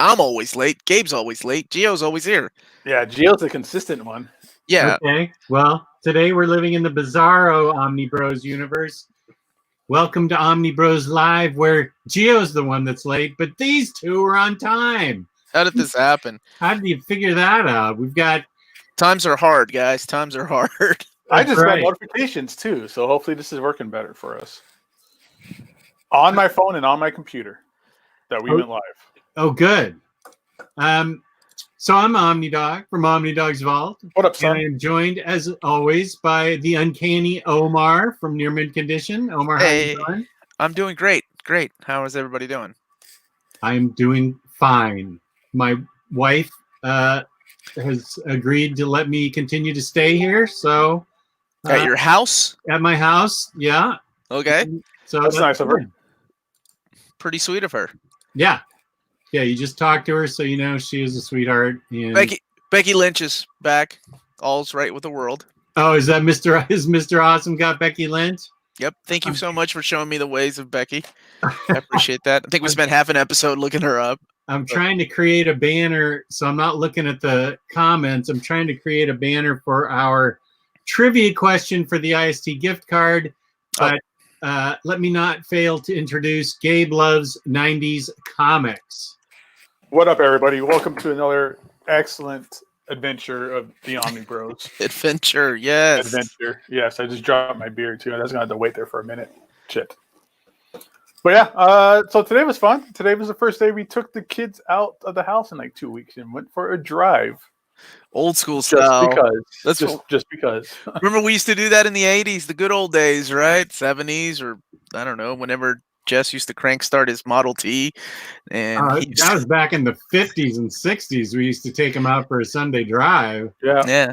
I'm always late. Gabe's always late. Gio's always here. Yeah, Gio's a consistent one. Yeah. Okay. Well, today we're living in the bizarro Omnibros universe. Welcome to Omnibros Live, where Gio's the one that's late, but these two are on time. How did this happen? How did you figure that out? We've got... Times are hard, guys. Times are hard. I just got notifications, too, so hopefully this is working better for us. On my phone and on my computer that we went live. Oh, good. So I'm Omnidog from Omnidog's Vault. What up, son? And I am joined, as always, by the uncanny Omar from Near Mid Condition. Omar, how you doing? I'm doing great. Great. How is everybody doing? I'm doing fine. My wife has agreed to let me continue to stay here, so... At your house? At my house, yeah. Okay. So that's nice of her. Pretty sweet of her. Yeah. Yeah, you just talk to her, so you know she is a sweetheart. And... Becky Lynch is back. All's right with the world. Oh, is that Mr. Awesome got Becky Lynch? Yep. Thank you so much for showing me the ways of Becky. I appreciate that. I think we spent half an episode looking her up. I'm trying to create a banner, so I'm not looking at the comments. I'm trying to create a banner for our trivia question for the IST gift card, but let me not fail to introduce Gabe Loves 90s Comics. What up, everybody? Welcome to another excellent adventure of the Omnibros. Adventure, yes. Adventure, yes. I just dropped my beer, too. I was going to have to wait there for a minute. Shit. But yeah, so today was fun. Today was the first day we took the kids out of the house in like 2 weeks and went for a drive. Old school style. Just because. Remember we used to do that in the 80s, the good old days, right? 70s, or I don't know, whenever Jess used to crank start his Model T. And that was back in the 50s and 60s. We used to take him out for a Sunday drive. Yeah.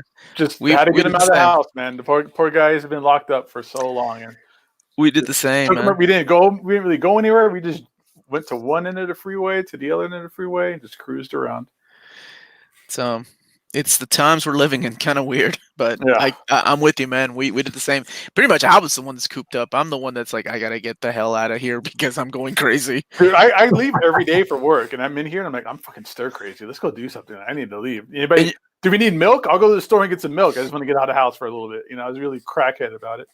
We had to get him out of the house, man. The poor guys have been locked up for so long. And we did the same, man. We didn't really go anywhere. We just went to one end of the freeway to the other end of the freeway and just cruised around. So it's the times we're living in, kind of weird, but yeah. I'm with you, man. We did the same. Pretty much, I was the one that's cooped up. I'm the one that's like, I gotta get the hell out of here because I'm going crazy. Dude, I leave every day for work, and I'm in here, and I'm like, I'm fucking stir crazy. Let's go do something. I need to leave. Anybody? Do we need milk? I'll go to the store and get some milk. I just want to get out of the house for a little bit. I was really crackhead about it.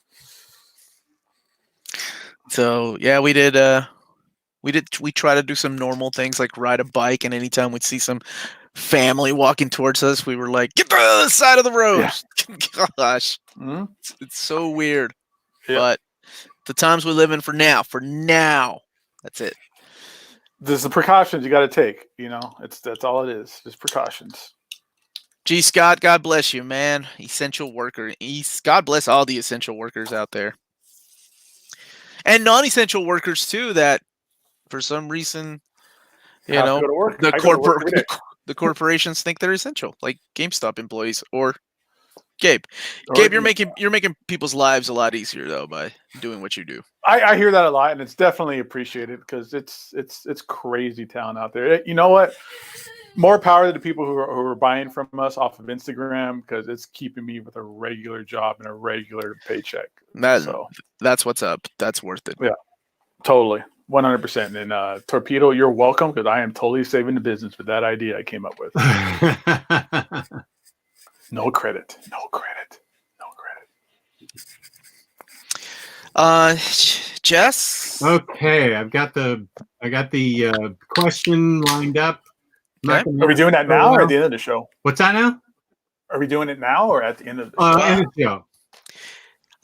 So yeah, we did. We try to do some normal things like ride a bike, and anytime we'd see some family walking towards us, we were like, get to the other side of the road. Yeah. Gosh. Mm-hmm. It's so weird. Yeah. But the times we live in for now, that's it. There's the precautions you got to take, that's all it is. Just precautions. Gee, Scott, God bless you, man. Essential worker. God bless all the essential workers out there. And non-essential workers too, that for some reason, the corporations think they're essential, like GameStop employees or Gabe. Gabe, you're making people's lives a lot easier though by doing what you do. I hear that a lot, and it's definitely appreciated because it's crazy town out there. You know what? More power to the people who are buying from us off of Instagram because it's keeping me with a regular job and a regular paycheck. That's what's up. That's worth it. Yeah, totally. 100%. And Torpedo, you're welcome because I am totally saving the business with that idea I came up with. No credit. Jess? Okay, I got the question lined up. Okay. Are we doing that now or at the end of the show? What's that now? Are we doing it now or at the end of the show? End of the show.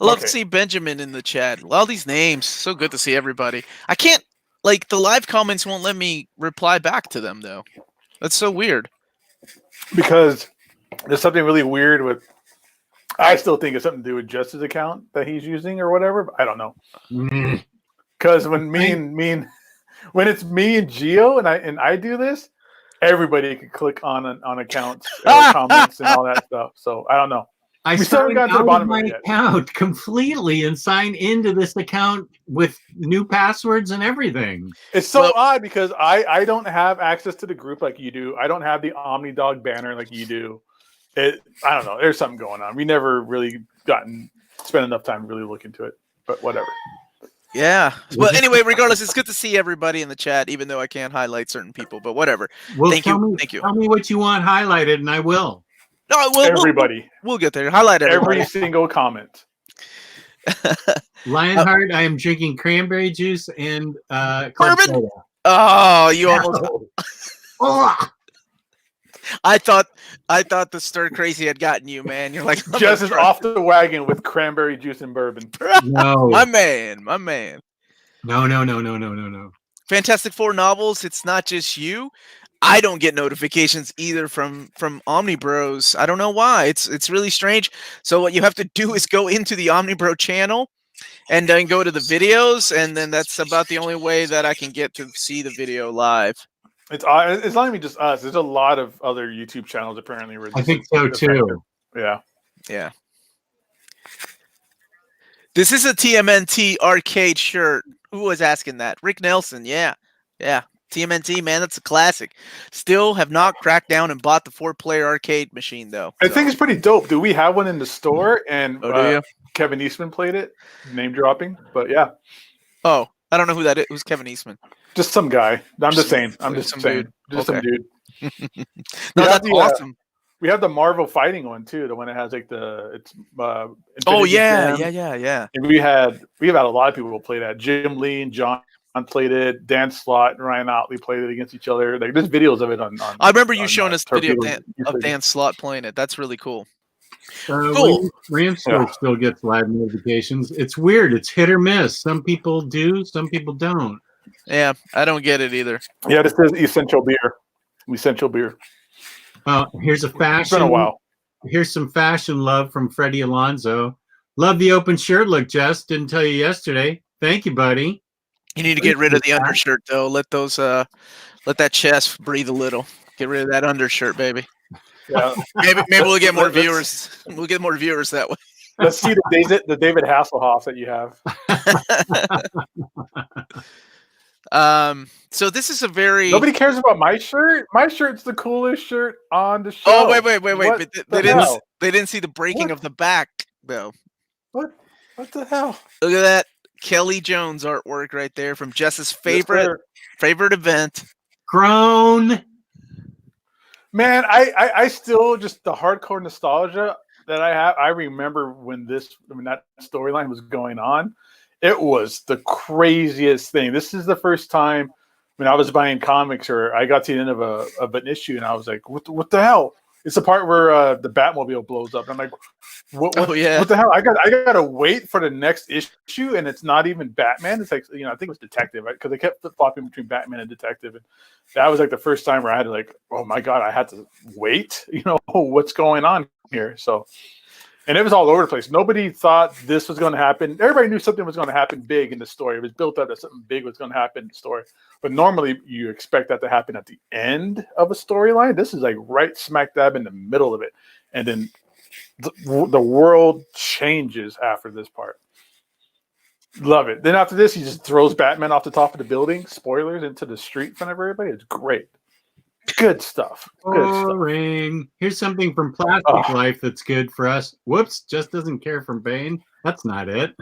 I love to see Benjamin in the chat. All these names. So good to see everybody. I can't, the live comments won't let me reply back to them, though. That's so weird. Because there's something really weird with, I still think it's something to do with Jess's account that he's using or whatever. But I don't know. Because when when it's me and Gio and I do this, everybody can click on accounts, comments, and all that stuff. So I don't know. I started out of my account completely and signed into this account with new passwords and everything. It's so odd because I don't have access to the group like you do. I don't have the Omnidog banner like you do. I don't know. There's something going on. We never really spent enough time to really look into it, but whatever. Yeah. Well, anyway, regardless, it's good to see everybody in the chat, even though I can't highlight certain people. But whatever. Well, Thank you. Thank you. Tell me what you want highlighted, and I will. No, Everybody. We'll get there. Highlight everybody. Every single comment. Lionheart, I am drinking cranberry juice and Bourbon? Colletta. Oh, you almost. Oh, I thought the stir crazy had gotten you, man. You're like, Jess is off the wagon with cranberry juice and bourbon. no. my man. No. Fantastic Four novels. It's not just you. I don't get notifications either from Omnibros. I don't know why. It's really strange. So what you have to do is go into the Omnibro channel and then go to the videos, and then that's about the only way that I can get to see the video live. It's not even just us. There's a lot of other YouTube channels apparently. Where I think so too. Yeah. Yeah. This is a TMNT arcade shirt. Who was asking that? Rick Nelson. Yeah. TMNT, man, that's a classic. Still have not cracked down and bought the 4-player arcade machine, though. I think it's pretty dope. Do we have one in the store? And Oh, do you? Kevin Eastman played it. Name dropping. But yeah. Oh, I don't know who that is. Who's Kevin Eastman? Just some guy. I'm just saying. Dude. Just some dude. No, that's awesome. We have the Marvel fighting one too. The one that has like Infinity Oh yeah, Gem. yeah. And we've had a lot of people play that. Jim Lee and John played it. Dan Slott and Ryan Otley played it against each other. Like there's videos of it on I remember you showing us video Torpedo of Dan Slott playing it. That's really cool. Cool. Ramstor still gets live notifications. It's weird. It's hit or miss. Some people do, some people don't. Yeah, I don't get it either. Yeah, this is Essential Beer. Essential Beer. Here's a fashion. It's been a while. Here's some fashion love from Freddie Alonso. Love the open shirt look, Jess. Didn't tell you yesterday. Thank you, buddy. You need to get rid of the undershirt though. Let that chest breathe a little. Get rid of that undershirt, baby. Yeah. Maybe we'll get more viewers. We'll get more viewers that way. Let's see the David Hasselhoff that you have. So this is a very Nobody cares about my shirt. My shirt's the coolest shirt on the show. Oh wait! What But the they didn't see the breaking of the back though. What the hell? Look at that Kelly Jones artwork right there from Jess's favorite event. Grown. Man, I still just the hardcore nostalgia that I have. I remember when that storyline was going on. It was the craziest thing. This is the first time when I was buying comics or I got to the end of an issue and I was like, what the hell? It's the part where the Batmobile blows up. I'm like, what the hell? I gotta wait for the next issue and it's not even Batman. It's like, I think it was Detective, right? Because they kept flip-flopping between Batman and Detective. And that was like the first time where I had to like, oh my God, I had to wait. What's going on here? So, and it was all over the place. Nobody thought this was going to happen. Everybody knew something was going to happen big in the story. It was built up that something big was going to happen in the story. But normally you expect that to happen at the end of a storyline. This is like right smack dab in the middle of it. And then the world changes after this part. Love it. Then after this, he just throws Batman off the top of the building. Spoilers, into the street in front of everybody. It's great. Good stuff. Boring. Here's something from Plastic Life that's good for us. Whoops, just doesn't care for Bane. That's not it.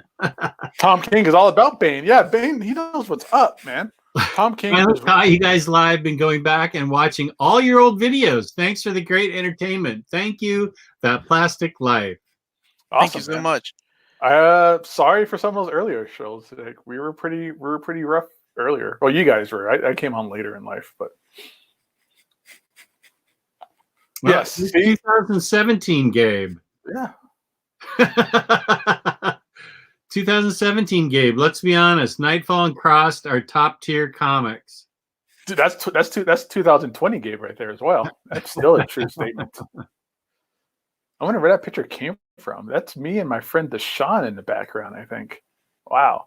Tom King is all about Bane. Yeah, Bane, he knows what's up, man. Tom King. I love how you guys live been going back and watching all your old videos. Thanks for the great entertainment. Thank you, That Plastic Life. Awesome, Thank you so much. Sorry for some of those earlier shows. Like, we were pretty rough earlier. Well, you guys were. I came on later in life, but. Well, yes, 2017, Gabe. Yeah. 2017, Gabe. Let's be honest. Nightfall and Crossed are top tier comics. Dude, that's 2020, Gabe, right there as well. That's still a true statement. I wonder where that picture came from. That's me and my friend Deshaun in the background, I think. Wow.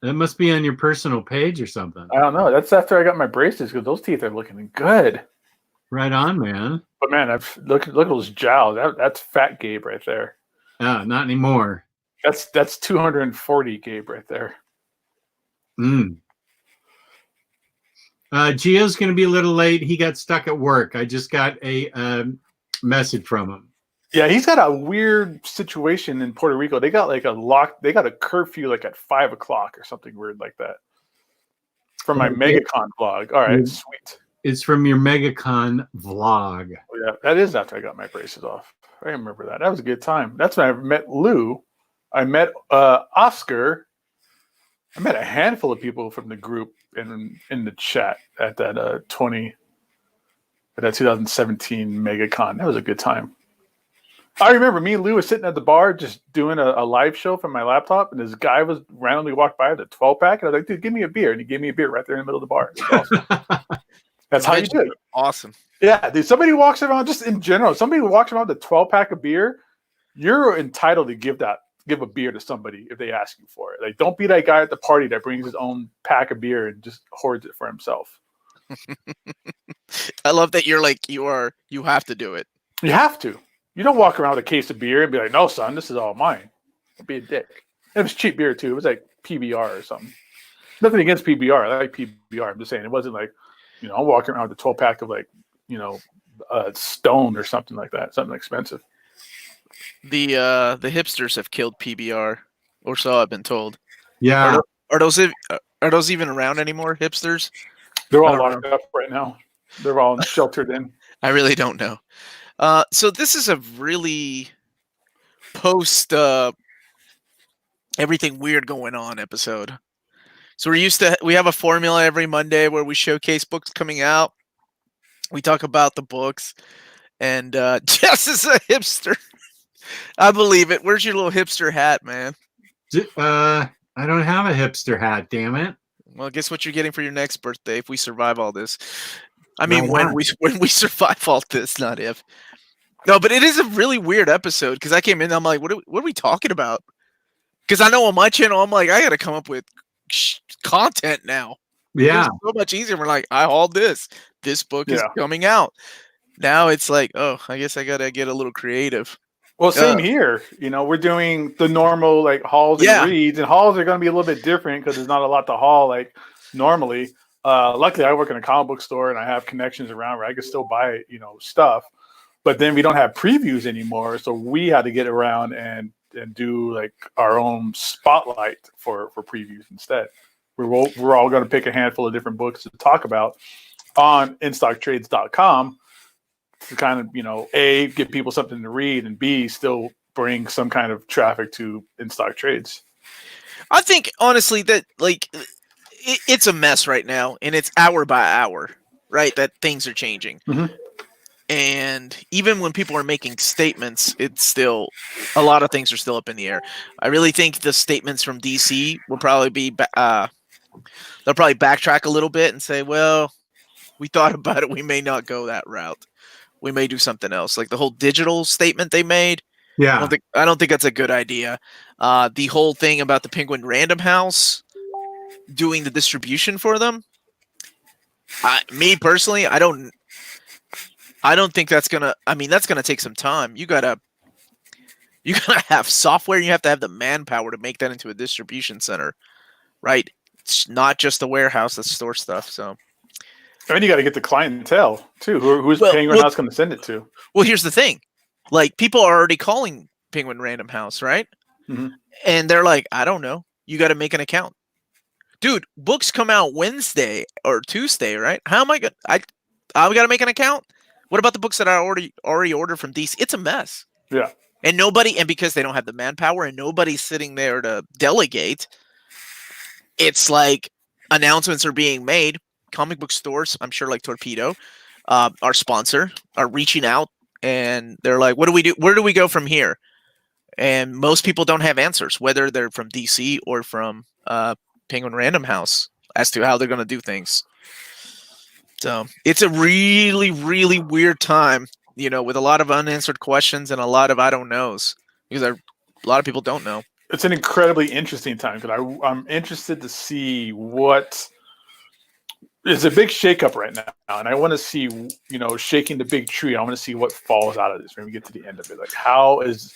That must be on your personal page or something. I don't know. That's after I got my braces because those teeth are looking good. Right on, man. But man, look at those jowls. That's fat Gabe right there. No, not anymore. That's 240 Gabe right there. Gio's going to be a little late. He got stuck at work. I just got a message from him. Yeah, he's got a weird situation in Puerto Rico. They got like they got a curfew like at 5 o'clock or something weird like that. From my MegaCon vlog. All right, sweet. It's from your MegaCon vlog. Oh, yeah, that is after I got my braces off. I remember that. That was a good time. That's when I met Lou. I met Oscar. I met a handful of people from the group in the chat at that 2017 MegaCon. That was a good time. I remember me and Lou was sitting at the bar just doing a live show from my laptop, and this guy was randomly walked by with a 12-pack, and I was like, dude, give me a beer. And he gave me a beer right there in the middle of the bar. Awesome. That's how you do it. Awesome. Yeah, dude, somebody walks around, just in general, somebody walks around with a 12-pack of beer, you're entitled to give a beer to somebody if they ask you for it. Like, don't be that guy at the party that brings his own pack of beer and just hoards it for himself. I love that you're like, you have to do it. You have to. You don't walk around with a case of beer and be like, no, son, this is all mine. Don't be a dick. And it was cheap beer, too. It was like PBR or something. Nothing against PBR. I like PBR. I'm just saying it wasn't like, I'm walking around with a 12-pack of like, Stone or something like that. Something expensive. The hipsters have killed PBR, or so I've been told. Yeah. Are those even around anymore, hipsters? They're all locked up right now. They're all sheltered in. I really don't know. So this is a really post everything weird going on episode. So we have a formula every Monday where we showcase books coming out. We talk about the books, and Jess is a hipster. I believe it. Where's your little hipster hat, man? I don't have a hipster hat, damn it. Well, guess what you're getting for your next birthday if we survive all this. I mean, when we survive all this, not if. No, but it is a really weird episode because I came in, I'm like, what are we talking about? Because I know on my channel, I'm like, I got to come up with content now. Yeah. It's so much easier. We're like, I hauled this. This book is coming out. Now it's like, oh, I guess I got to get a little creative. Well, same here. We're doing the normal like hauls and reads, and hauls are going to be a little bit different because there's not a lot to haul like normally. Luckily, I work in a comic book store and I have connections around where I can still buy, stuff. But then we don't have previews anymore, so we had to get around and do like our own spotlight for previews instead. We're all going to pick a handful of different books to talk about on InStockTrades.com to kind of, A, give people something to read, and B, still bring some kind of traffic to In Stock Trades. I think, honestly, that, like, it's a mess right now, and it's hour by hour, right, that things are changing. Mm-hmm. And even when people are making statements, it's still, a lot of things are still up in the air. I really think the statements from DC will probably be, they'll probably backtrack a little bit and say, well, we thought about it, we may not go that route. We may do something else. Like the whole digital statement they made. Yeah. I don't think that's a good idea. The whole thing about the Penguin Random House doing the distribution for them. Me personally, I don't think that's gonna. I mean, that's gonna take some time. You gotta have software. You have to have the manpower to make that into a distribution center, right? It's not just a warehouse that stores stuff. So. And you got to get the clientele too. Who's Penguin House going to send it to? Well, here's the thing: like people are already calling Penguin Random House, right? Mm-hmm. And they're like, I don't know. You got to make an account, dude. Books come out Wednesday or Tuesday, right? How am I gonna? I got to make an account. What about the books that I already ordered from DC? It's a mess. Yeah. And because they don't have the manpower and nobody's sitting there to delegate, it's like announcements are being made. Comic book stores, I'm sure, like Torpedo, our sponsor, are reaching out and they're like, what do we do? Where do we go from here? And most people don't have answers, whether they're from DC or from Penguin Random House, as to how they're going to do things. So it's a really, really weird time, with a lot of unanswered questions and a lot of I don't knows, because a lot of people don't know. It's an incredibly interesting time because I'm interested to see what. It's a big shakeup right now, and I want to see, shaking the big tree. I want to see what falls out of this when we get to the end of it. Like, how is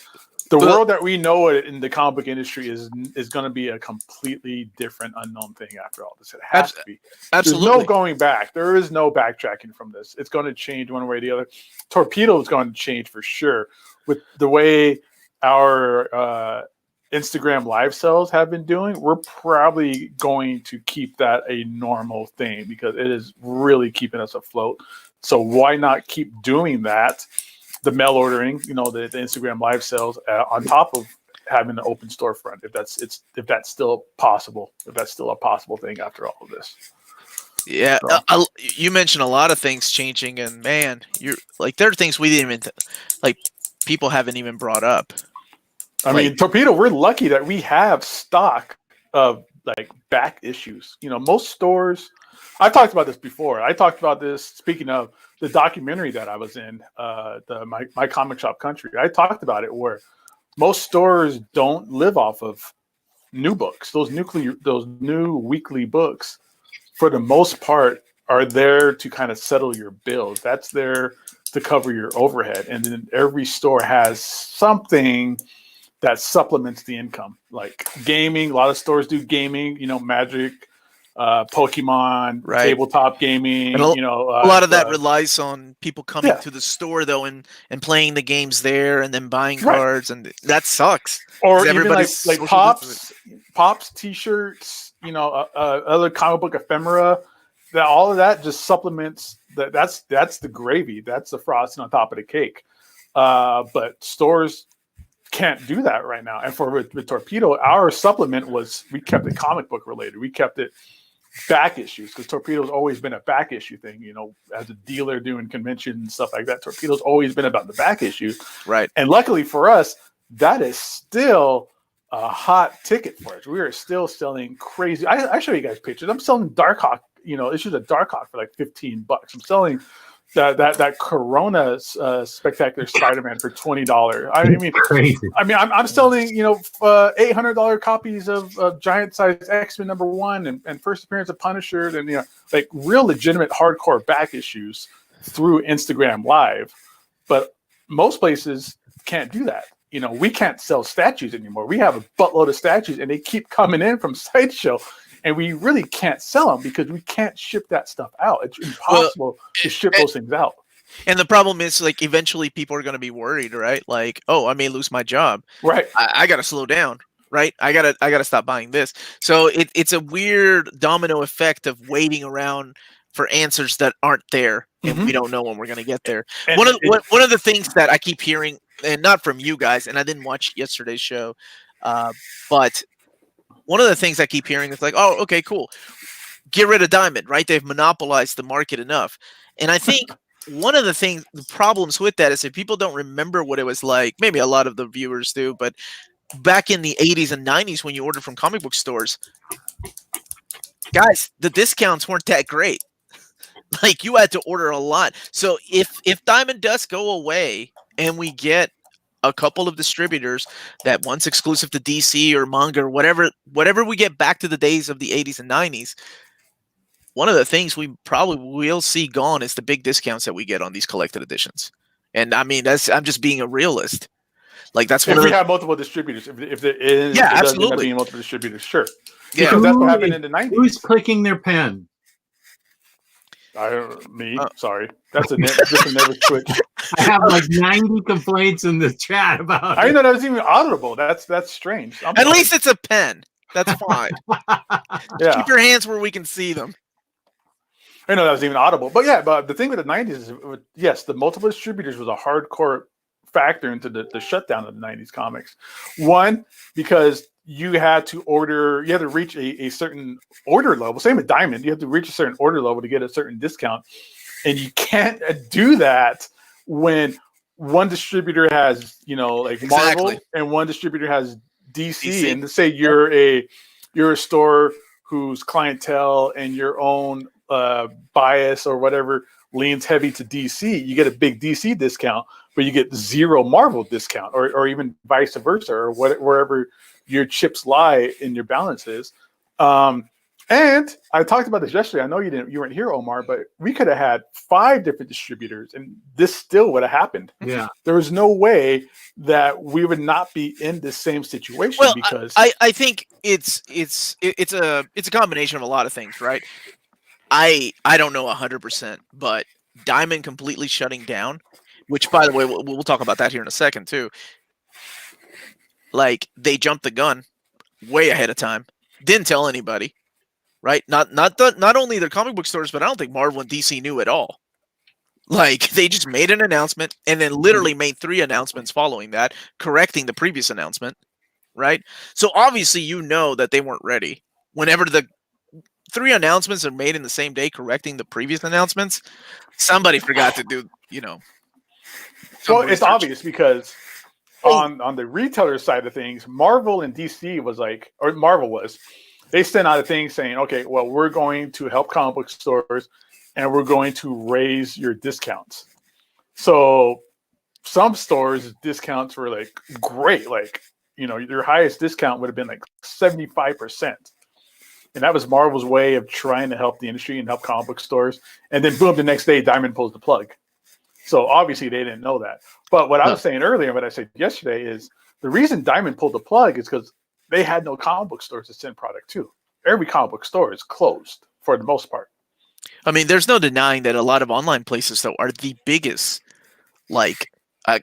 the world that we know it in the comic book industry is going to be a completely different, unknown thing after all this? It has to be. Absolutely. There's no going back. There is no backtracking from this. It's going to change one way or the other. Torpedo is going to change for sure. with the way our Instagram live sales have been doing, we're probably going to keep that a normal thing because it is really keeping us afloat. So why not keep doing that? The mail ordering, the Instagram live sales on top of having an open storefront, if that's still possible, if that's still a possible thing after all of this. Yeah, you mentioned a lot of things changing, and man, you're like there are things we didn't even like. People haven't even brought up. I mean, Torpedo, we're lucky that we have stock of like back issues. Most stores. I've talked about this before. I talked about this. Speaking of the documentary that I was in, my comic shop country. I talked about it where most stores don't live off of new books. Those new weekly books, for the most part, are there to kind of settle your bills. That's there to cover your overhead. And then every store has something that supplements the income, like gaming. A lot of stores do gaming, Magic, Pokemon, right. Tabletop gaming. A lot of that relies on people coming to the store though and playing the games there and then buying cards, and that sucks. Or even like Pops, T-shirts, other comic book ephemera. That all of that just supplements that's the gravy. That's the frosting on top of the cake. But stores can't do that right now. And with Torpedo, our supplement was we kept it comic book related. We kept it back issues because Torpedo's always been a back issue thing. As a dealer doing conventions and stuff like that, Torpedo's always been about the back issue. Right. And luckily for us, that is still a hot ticket for us. We are still selling crazy. I show you guys pictures. I'm selling Darkhawk, issues of Darkhawk for like $15. I'm selling that Corona Spectacular Spider-Man for $20. I mean, crazy. I mean, I'm selling $800 copies of Giant Size X-Men #1 and first appearance of Punisher, and like real legitimate hardcore back issues through Instagram Live. But most places can't do that. We can't sell statues anymore. We have a buttload of statues, and they keep coming in from Sideshow. And we really can't sell them because we can't ship that stuff out. It's impossible to ship those things out. And the problem is, like, eventually people are going to be worried, right? Like, oh, I may lose my job. Right. I got to slow down, right? I gotta stop buying this. So it's a weird domino effect of waiting around for answers that aren't there, and we don't know when we're going to get there. And one of the things that I keep hearing, and not from you guys, and I didn't watch yesterday's show, but one of the things I keep hearing is like, oh, okay, cool. Get rid of Diamond, right? They've monopolized the market enough. And I think one of the problems with that is that people don't remember what it was like. Maybe a lot of the viewers do, but back in the 80s and 90s when you ordered from comic book stores, guys, the discounts weren't that great. Like, you had to order a lot. So if Diamond does go away and we get a couple of distributors that once exclusive to DC or manga or whatever we get back to the days of the 80s and 90s, one of the things we probably will see gone is the big discounts that we get on these collected editions. And I mean, I'm just being a realist. Like, that's if we have multiple distributors, if there is, absolutely, being multiple distributors, sure. Yeah, because that's what happened in the 90s. Who's clicking their pen? Sorry. That's just a never switch. I have like 90 complaints in the chat about I didn't know that was even audible. That's strange. At least it's a pen. That's fine. Yeah. Keep your hands where we can see them. I know that was even audible. But yeah, but the thing with the 90s is, yes, the multiple distributors was a hardcore factor into the shutdown of the 90s comics. One, because you had to reach a certain order level. Same with Diamond. You have to reach a certain order level to get a certain discount. And you can't do that when one distributor has, Marvel and one distributor has DC. And to say you're a store whose clientele and your own bias or whatever leans heavy to DC, you get a big DC discount, but you get zero Marvel discount, or even vice versa, or wherever your chips lie in your balances. And I talked about this yesterday. I know you weren't here, Omar, but we could have had 5 different distributors and this still would have happened. Yeah. There was no way that we would not be in the same situation. Well, because I think it's a combination of a lot of things, right? I don't know 100%, but Diamond completely shutting down which, by the way, we'll talk about that here in a second too. Like, they jumped the gun way ahead of time, didn't tell anybody, right? Not only their comic book stores, but I don't think Marvel and DC knew at all. Like, they just made an announcement and then literally made 3 announcements following that, correcting the previous announcement, right? So obviously you know that they weren't ready. Whenever the 3 announcements are made in the same day, correcting the previous announcements, somebody forgot to do, Well, it's obvious because on the retailer side of things, Marvel and DC they sent out a thing saying, okay, well, we're going to help comic book stores and we're going to raise your discounts. So some stores' discounts were like great. Like, your highest discount would have been like 75%. And that was Marvel's way of trying to help the industry and help comic book stores. And then boom, the next day, Diamond pulls the plug. So obviously they didn't know that. But what I was saying earlier, what I said yesterday is the reason Diamond pulled the plug is because they had no comic book stores to send product to. Every comic book store is closed for the most part. I mean, there's no denying that a lot of online places, though, are the biggest. Like, I'm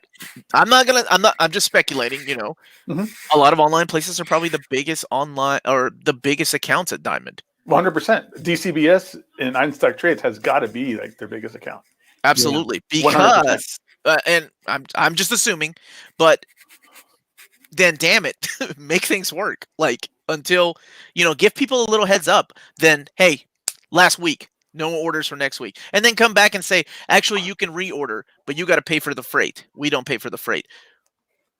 just speculating, Mm-hmm. A lot of online places are probably the biggest online or the biggest accounts at Diamond. 100%. DCBS and Einstock Trades has got to be like their biggest account. Absolutely. Yeah. Because, and I'm just assuming, but then damn it, make things work. Like, until, give people a little heads up. Then, hey, last week, no orders for next week. And then come back and say, actually, you can reorder, but you got to pay for the freight. We don't pay for the freight.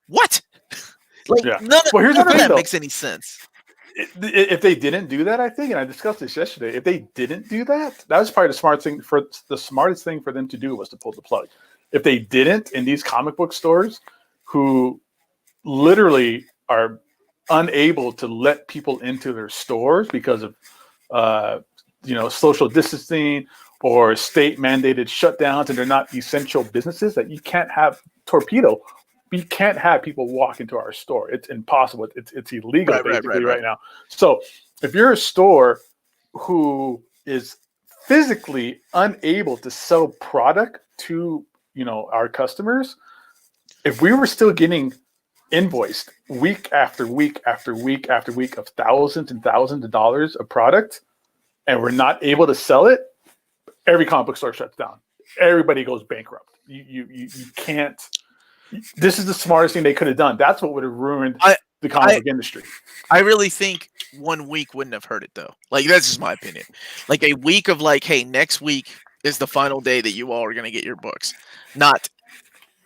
What? Like, none of that makes any sense. If they didn't do that, I think, and I discussed this yesterday, if they didn't do that, that was probably the smartest thing for them to do was to pull the plug. If they didn't, in these comic book stores who literally are unable to let people into their stores because of social distancing or state mandated shutdowns, and they're not essential businesses, that you can't have you can't have people walk into our store. It's impossible. It's illegal right now. So if you're a store who is physically unable to sell product to our customers, if we were still getting invoiced week after week after week after week of thousands and thousands of dollars of product, and we're not able to sell it, every comic book store shuts down. Everybody goes bankrupt. You can't. This is the smartest thing they could have done. That's what would have ruined the comic book industry. I really think 1 week wouldn't have hurt it, though. Like, that's just my opinion. Like, a week of like, hey, next week is the final day that you all are going to get your books. Not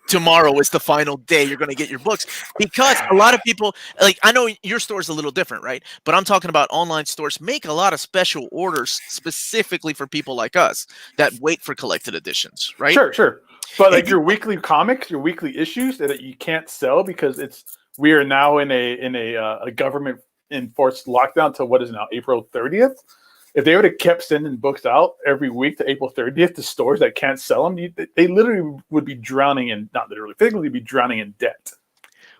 tomorrow is the final day you're going to get your books. Because a lot of people, like, I know your store's a little different, right? But I'm talking about online stores make a lot of special orders specifically for people like us that wait for collected editions, right? Sure. But like your weekly comics, your weekly issues that you can't sell because we are now in a government enforced lockdown to what is now April 30th. If they would have kept sending books out every week to April 30th to stores that can't sell them, they literally would be drowning in, not literally, physically be drowning in debt.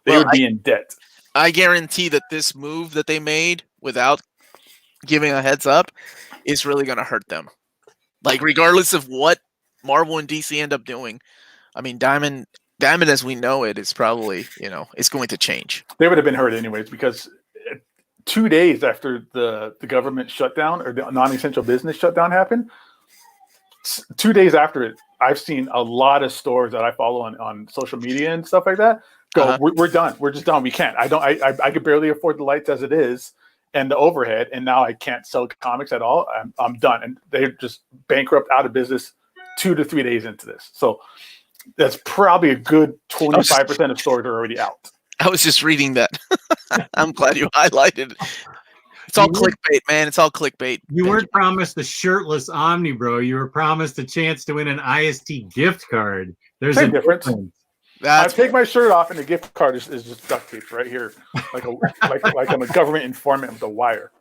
They would be in debt. I guarantee that this move that they made without giving a heads up is really going to hurt them. Like, regardless of what Marvel and DC end up doing, I mean, Diamond as we know it is probably, it's going to change. They would have been hurt anyways, because 2 days after the government shutdown or the non-essential business shutdown happened, 2 days after it, I've seen a lot of stores that I follow on social media and stuff like that go, we're done. We're just done. We can't. I could barely afford the lights as it is and the overhead, and now I can't sell comics at all. I'm done. And they're just bankrupt, out of business 2 to 3 days into this. So that's probably a good 25% of stores are already out. I was just reading that. I'm glad you highlighted it. It's all clickbait, man. It's all clickbait. You weren't promised the shirtless Omnibro. You were promised a chance to win an IST gift card. There's a difference. I take my shirt off, and the gift card is just duct tape right here, like I'm a government informant with a wire.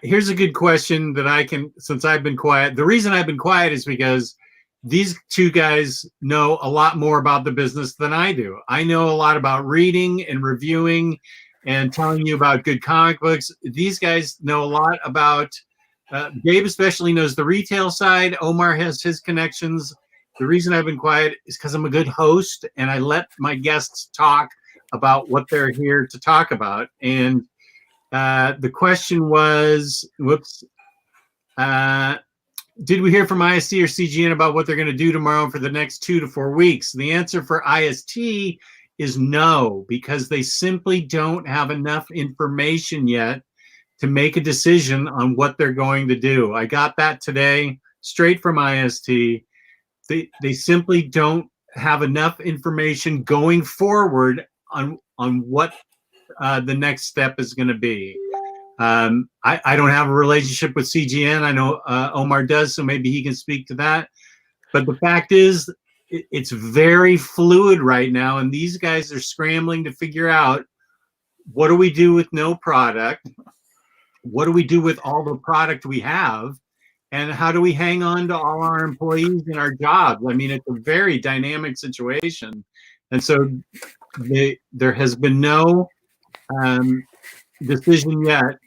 Here's a good question that since I've been quiet. The reason I've been quiet is because these two guys know a lot more about the business than I do. I know a lot about reading and reviewing and telling you about good comic books. These guys know a lot about, Gabe especially knows the retail side. Omar has his connections The reason I've been quiet is because I'm a good host and I let my guests talk about what they're here to talk about. And the question was, did we hear from IST or CGN about what they're going to do tomorrow for the next 2 to 4 weeks? The answer for IST is no, because they simply don't have enough information yet to make a decision on what they're going to do. I got that today straight from IST. They simply don't have enough information going forward on what the next step is going to be. I don't have a relationship with CGN. I know Omar does, so maybe he can speak to that. But the fact is, it's very fluid right now, and these guys are scrambling to figure out, what do we do with no product? What do we do with all the product we have? And how do we hang on to all our employees and our jobs? I mean, it's a very dynamic situation. And so there has been no decision yet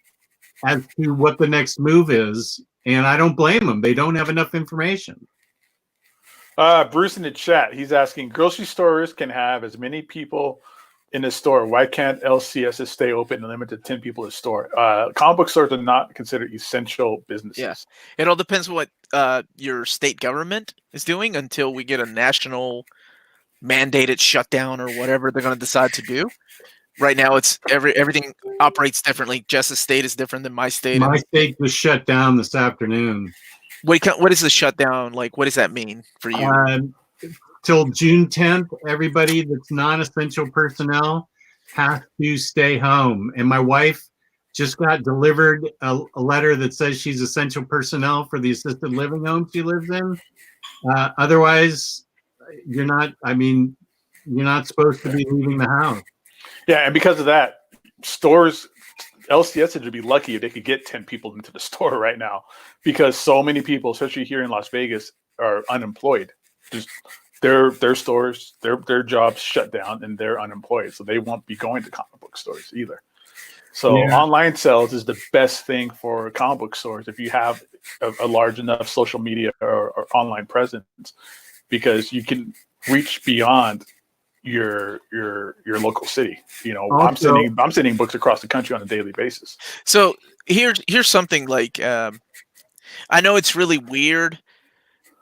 as to what the next move is. And I don't blame them. They don't have enough information. Bruce in the chat, he's asking, grocery stores can have as many people in the store. Why can't LCSs stay open and limit to 10 people a store? Comic book stores are not considered essential businesses. Yes. It all depends what your state government is doing until we get a national mandated shutdown or whatever they're going to decide to do. Right now, it's everything operates differently. Jess's state is different than my state. My state was shut down this afternoon. What is the shutdown like? What does that mean for you? Till June 10th, everybody that's non-essential personnel has to stay home. And my wife just got delivered a letter that says she's essential personnel for the assisted living home she lives in. Otherwise, you're not supposed to be leaving the house. Yeah, and because of that, stores, LCS would be lucky if they could get 10 people into the store right now, because so many people, especially here in Las Vegas, are unemployed. Just their stores, their jobs shut down, and they're unemployed, so they won't be going to comic book stores either. So online sales is the best thing for comic book stores if you have a large enough social media or online presence, because you can reach beyond your local city. You know, also, I'm sending books across the country on a daily basis. So here's something like I know it's really weird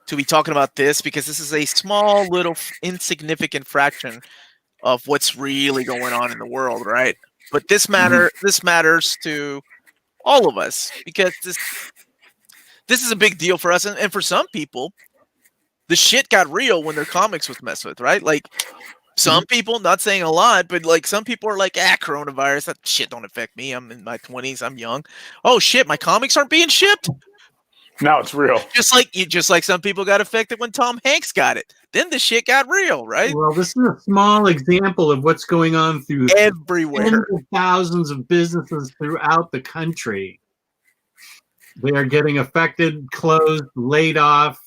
to be talking about this because this is a small little insignificant fraction of what's really going on in the world, right? But this matters to all of us because this is a big deal for us, and for some people, the shit got real when their comics was messed with, right? Like some people, not saying a lot, but like some people are like, coronavirus, that shit don't affect me. I'm in my 20s, I'm young. Oh shit, my comics aren't being shipped. Now it's real. Just like some people got affected when Tom Hanks got it. Then the shit got real, right? Well, this is a small example of what's going on through everywhere. Tens of thousands of businesses throughout the country. They are getting affected, closed, laid off.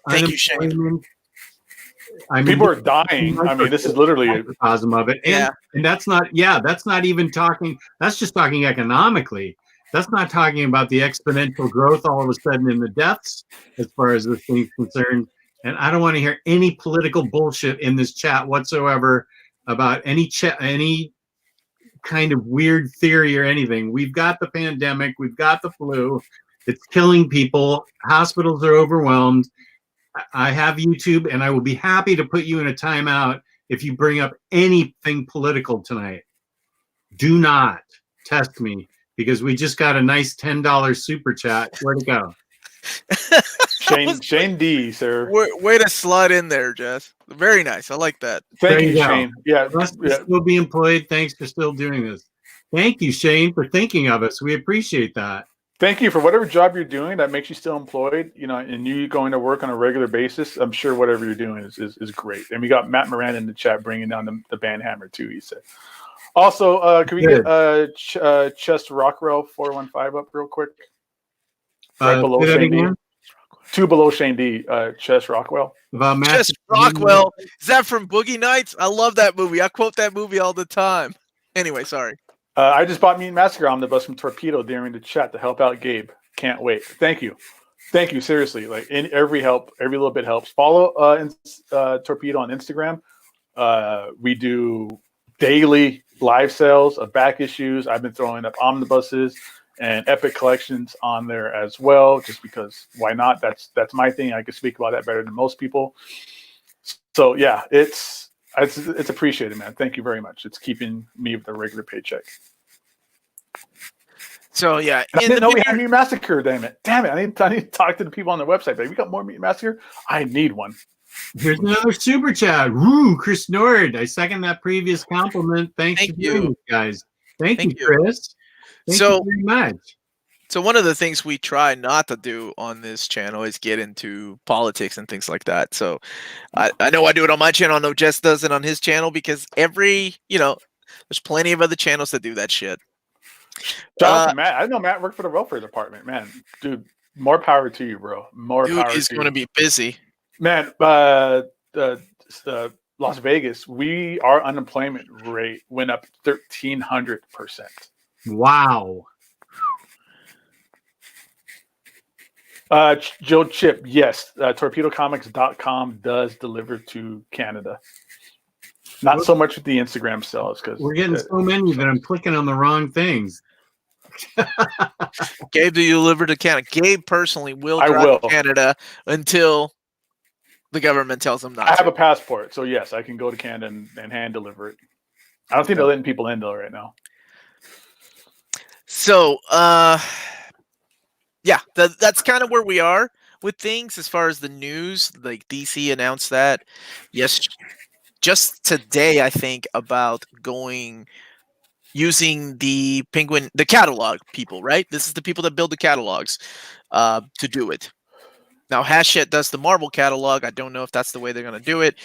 Thank you, Shane. I mean, people are dying. I mean, this is literally a microcosm of it. And that's not even talking, that's just talking economically. That's not talking about the exponential growth all of a sudden in the deaths as far as this thing's concerned. And I don't want to hear any political bullshit in this chat whatsoever about any kind of weird theory or anything. We've got the pandemic. We've got the flu. It's killing people. Hospitals are overwhelmed. I have YouTube, and I will be happy to put you in a timeout if you bring up anything political tonight. Do not test me, because we just got a nice $10 super chat. Where'd it go? Shane D, sir. Way to slide in there, Jess. Very nice. I like that. Thank you, Shane. Yeah, still be employed. Thanks for still doing this. Thank you, Shane, for thinking of us. We appreciate that. Thank you for whatever job you're doing that makes you still employed. You know, and you going to work on a regular basis. I'm sure whatever you're doing is great. And we got Matt Moran in the chat bringing down the band hammer too. He said. Also, can we get Chess Rockwell 415 up real quick? Right below Shane D. 2 below Shane D. Chess Rockwell. Chess Rockwell. Is that from Boogie Nights? I love that movie. I quote that movie all the time. Anyway, sorry. I just bought Meat Massacre Omnibus from Torpedo during the chat to help out Gabe. Can't wait. Thank you. Thank you, seriously. Like every little bit helps. Follow Torpedo on Instagram. We do daily live sales of back issues. I've been throwing up omnibuses and epic collections on there as well, just because why not? That's my thing. I can speak about that better than most people. So yeah, it's appreciated, man. Thank you very much. It's keeping me with a regular paycheck. So yeah, I didn't know we had Meat Massacre. Damn it! I need to talk to the people on the website. But we got more Meat Massacre. I need one. Here's another super chat. Woo, Chris Nord. I second that previous compliment. Thank you, guys. Thank you, Chris. Thank you very much. So one of the things we try not to do on this channel is get into politics and things like that. So I know I do it on my channel. I know Jess does it on his channel because there's plenty of other channels that do that shit. Shout out to Matt. I know Matt worked for the welfare department, man. Dude, more power to you, bro. Dude is going to be busy, man. Las Vegas, our unemployment rate went up 1,300%. Wow. Joe Chip, yes, torpedocomics.com does deliver to Canada. Not so much with the Instagram sales because we're getting so many that I'm clicking on the wrong things. Gabe, do you deliver to Canada? Gabe personally will drive to Canada until the government tells him not to. I have a passport, so yes, I can go to Canada and hand deliver it. I don't think they're letting people in though right now. So, yeah, that's kind of where we are with things as far as the news. Like DC announced that, yes, just today, I think, about using the Penguin, the catalog people, right? This is the people that build the catalogs to do it. Now, Hachette does the Marvel catalog. I don't know if that's the way they're going to do it.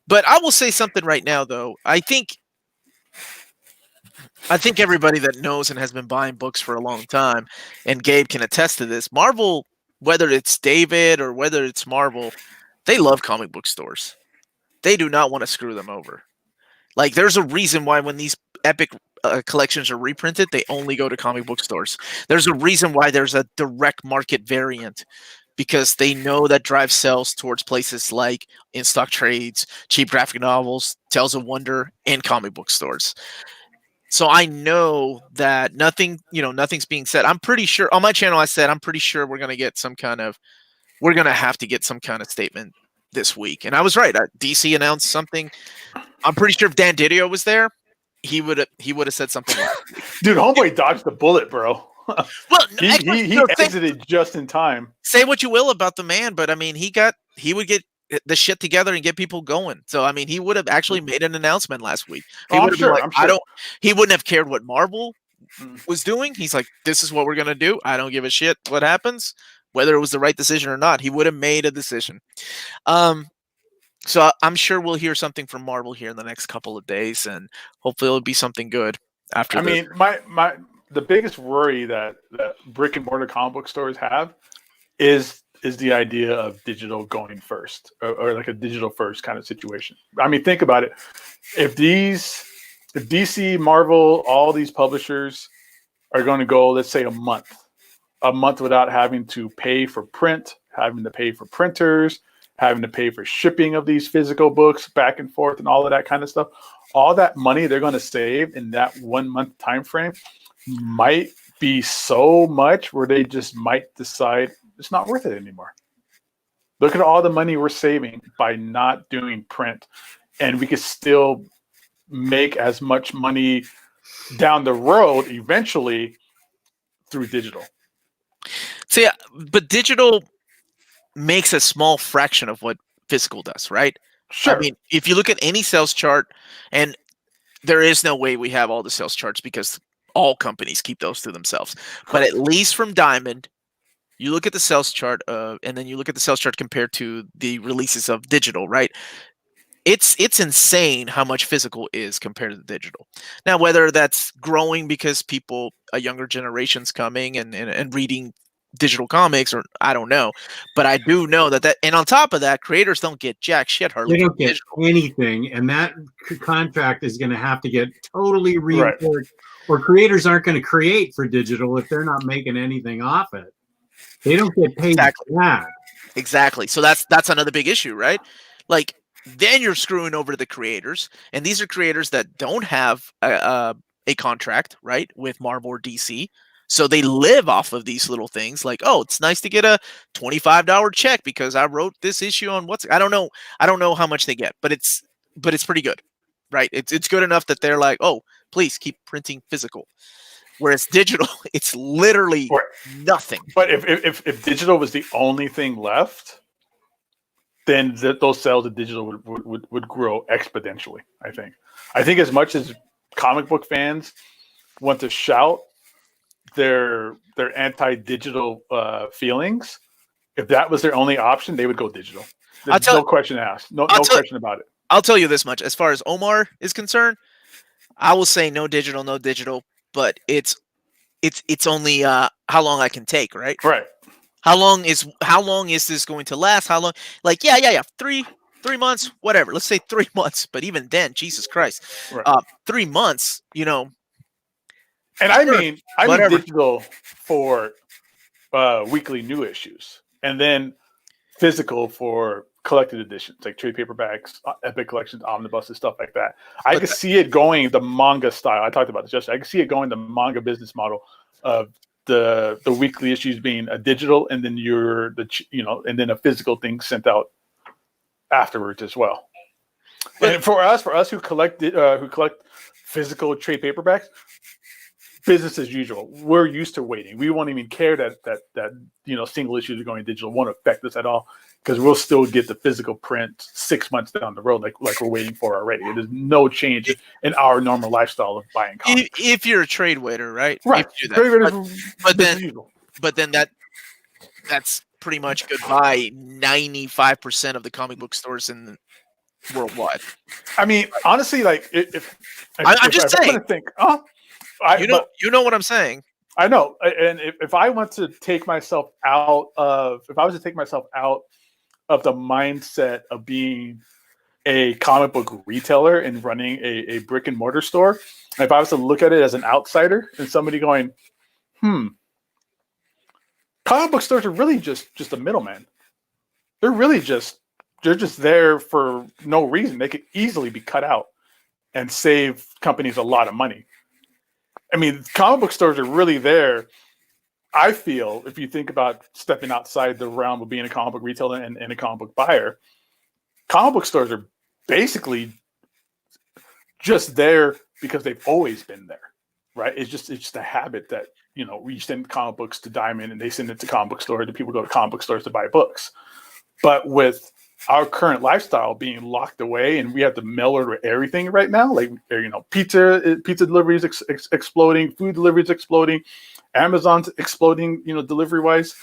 But I will say something right now, though. I think everybody that knows and has been buying books for a long time, and Gabe can attest to this, Marvel, whether it's David or whether it's Marvel, they love comic book stores. They do not want to screw them over. Like, there's a reason why when these epic collections are reprinted, they only go to comic book stores. There's a reason why there's a direct market variant, because they know that drives sales towards places like in-stock trades, cheap graphic novels, Tales of Wonder, and comic book stores. So I know that nothing's being said. I'm pretty sure on my channel I said I'm pretty sure we're going to have to get some kind of statement this week. And I was right. DC announced something. I'm pretty sure if Dan Didio was there, he would have said something. Dude, homeboy dodged the bullet, bro. Well, he exited just in time. Say what you will about the man, but I mean, he would get the shit together and get people going. So I mean, he would have actually made an announcement last week. He would have been like, he wouldn't have cared what Marvel was doing. He's like, this is what we're gonna do. I don't give a shit what happens, whether it was the right decision or not. He would have made a decision. So I'm sure we'll hear something from Marvel here in the next couple of days, and hopefully it'll be something good after. I mean, the biggest worry that brick and mortar comic book stores have is the idea of digital going first, or like a digital first kind of situation. I mean, think about it. If DC, Marvel, all these publishers are going to go, let's say a month without having to pay for print, having to pay for printers, having to pay for shipping of these physical books back and forth and all of that kind of stuff, all that money they're going to save in that 1 month time frame might be so much where they just might decide it's not worth it anymore. Look at all the money we're saving by not doing print, and we could still make as much money down the road eventually through digital. So yeah, but digital makes a small fraction of what physical does, right? Sure. I mean, if you look at any sales chart, and there is no way we have all the sales charts because all companies keep those to themselves. Correct. But at least from Diamond, you look at the sales chart, and then you look at the sales chart compared to the releases of digital, right? It's insane how much physical is compared to the digital. Now, whether that's growing because a younger generation's coming and reading digital comics, or I don't know, but I do know that and on top of that, creators don't get jack shit hardly. They don't get anything, and that contract is going to have to get totally reinforced, or creators aren't going to create for digital if they're not making anything off it. They don't get paid Exactly. for that. Exactly. So that's another big issue, right? Like then you're screwing over the creators, and these are creators that don't have a contract, right, with Marvel or DC. So they live off of these little things like, oh, it's nice to get a $25 check because I wrote this issue on what's I don't know how much they get, but it's pretty good. Right? It's good enough that they're like, "Oh, please keep printing physical." Whereas digital, it's literally nothing. But if digital was the only thing left, then those sales of digital would grow exponentially. I think as much as comic book fans want to shout their anti-digital feelings, if that was their only option, they would go digital. There's no question asked. No question about it. I'll tell you this much: as far as Omar is concerned, I will say no digital, but it's only how long I can take, right? Right. How long is this going to last? How long? Like, yeah. 3 months, whatever. Let's say 3 months. But even then, Jesus Christ, Right. 3 months, And I mean digital for weekly new issues, and then physical for collected editions, like trade paperbacks, epic collections, omnibus, and stuff like that. I could see it going the manga style. I talked about this yesterday. I could see it going the manga business model of the weekly issues being a digital, and then and then a physical thing sent out afterwards as well. And for us who collect physical trade paperbacks, business as usual. We're used to waiting. We won't even care that single issues are going digital won't affect us at all, because we'll still get the physical print 6 months down the road, like we're waiting for already. There's no change in our normal lifestyle of buying comics. If you're a trade waiter, right? Right. But then that's pretty much goodbye 95% of the comic book stores in worldwide. I mean, honestly, like if I'm just saying. I think, you know what I'm saying. I know, and if I want to take myself out of, if I was to take myself out of the mindset of being a comic book retailer and running a brick and mortar store, if I was to look at it as an outsider and somebody going, comic book stores are really just a middleman. They're just there for no reason. They could easily be cut out and save companies a lot of money. I mean, comic book stores are really there. I feel, if you think about stepping outside the realm of being a comic book retailer and a comic book buyer, comic book stores are basically just there because they've always been there, right? It's just a habit that, we send comic books to Diamond and they send it to comic book stores, and people go to comic book stores to buy books. But with our current lifestyle being locked away, and we have to mail order everything right now, like pizza deliveries exploding, food deliveries exploding, Amazon's exploding, delivery wise.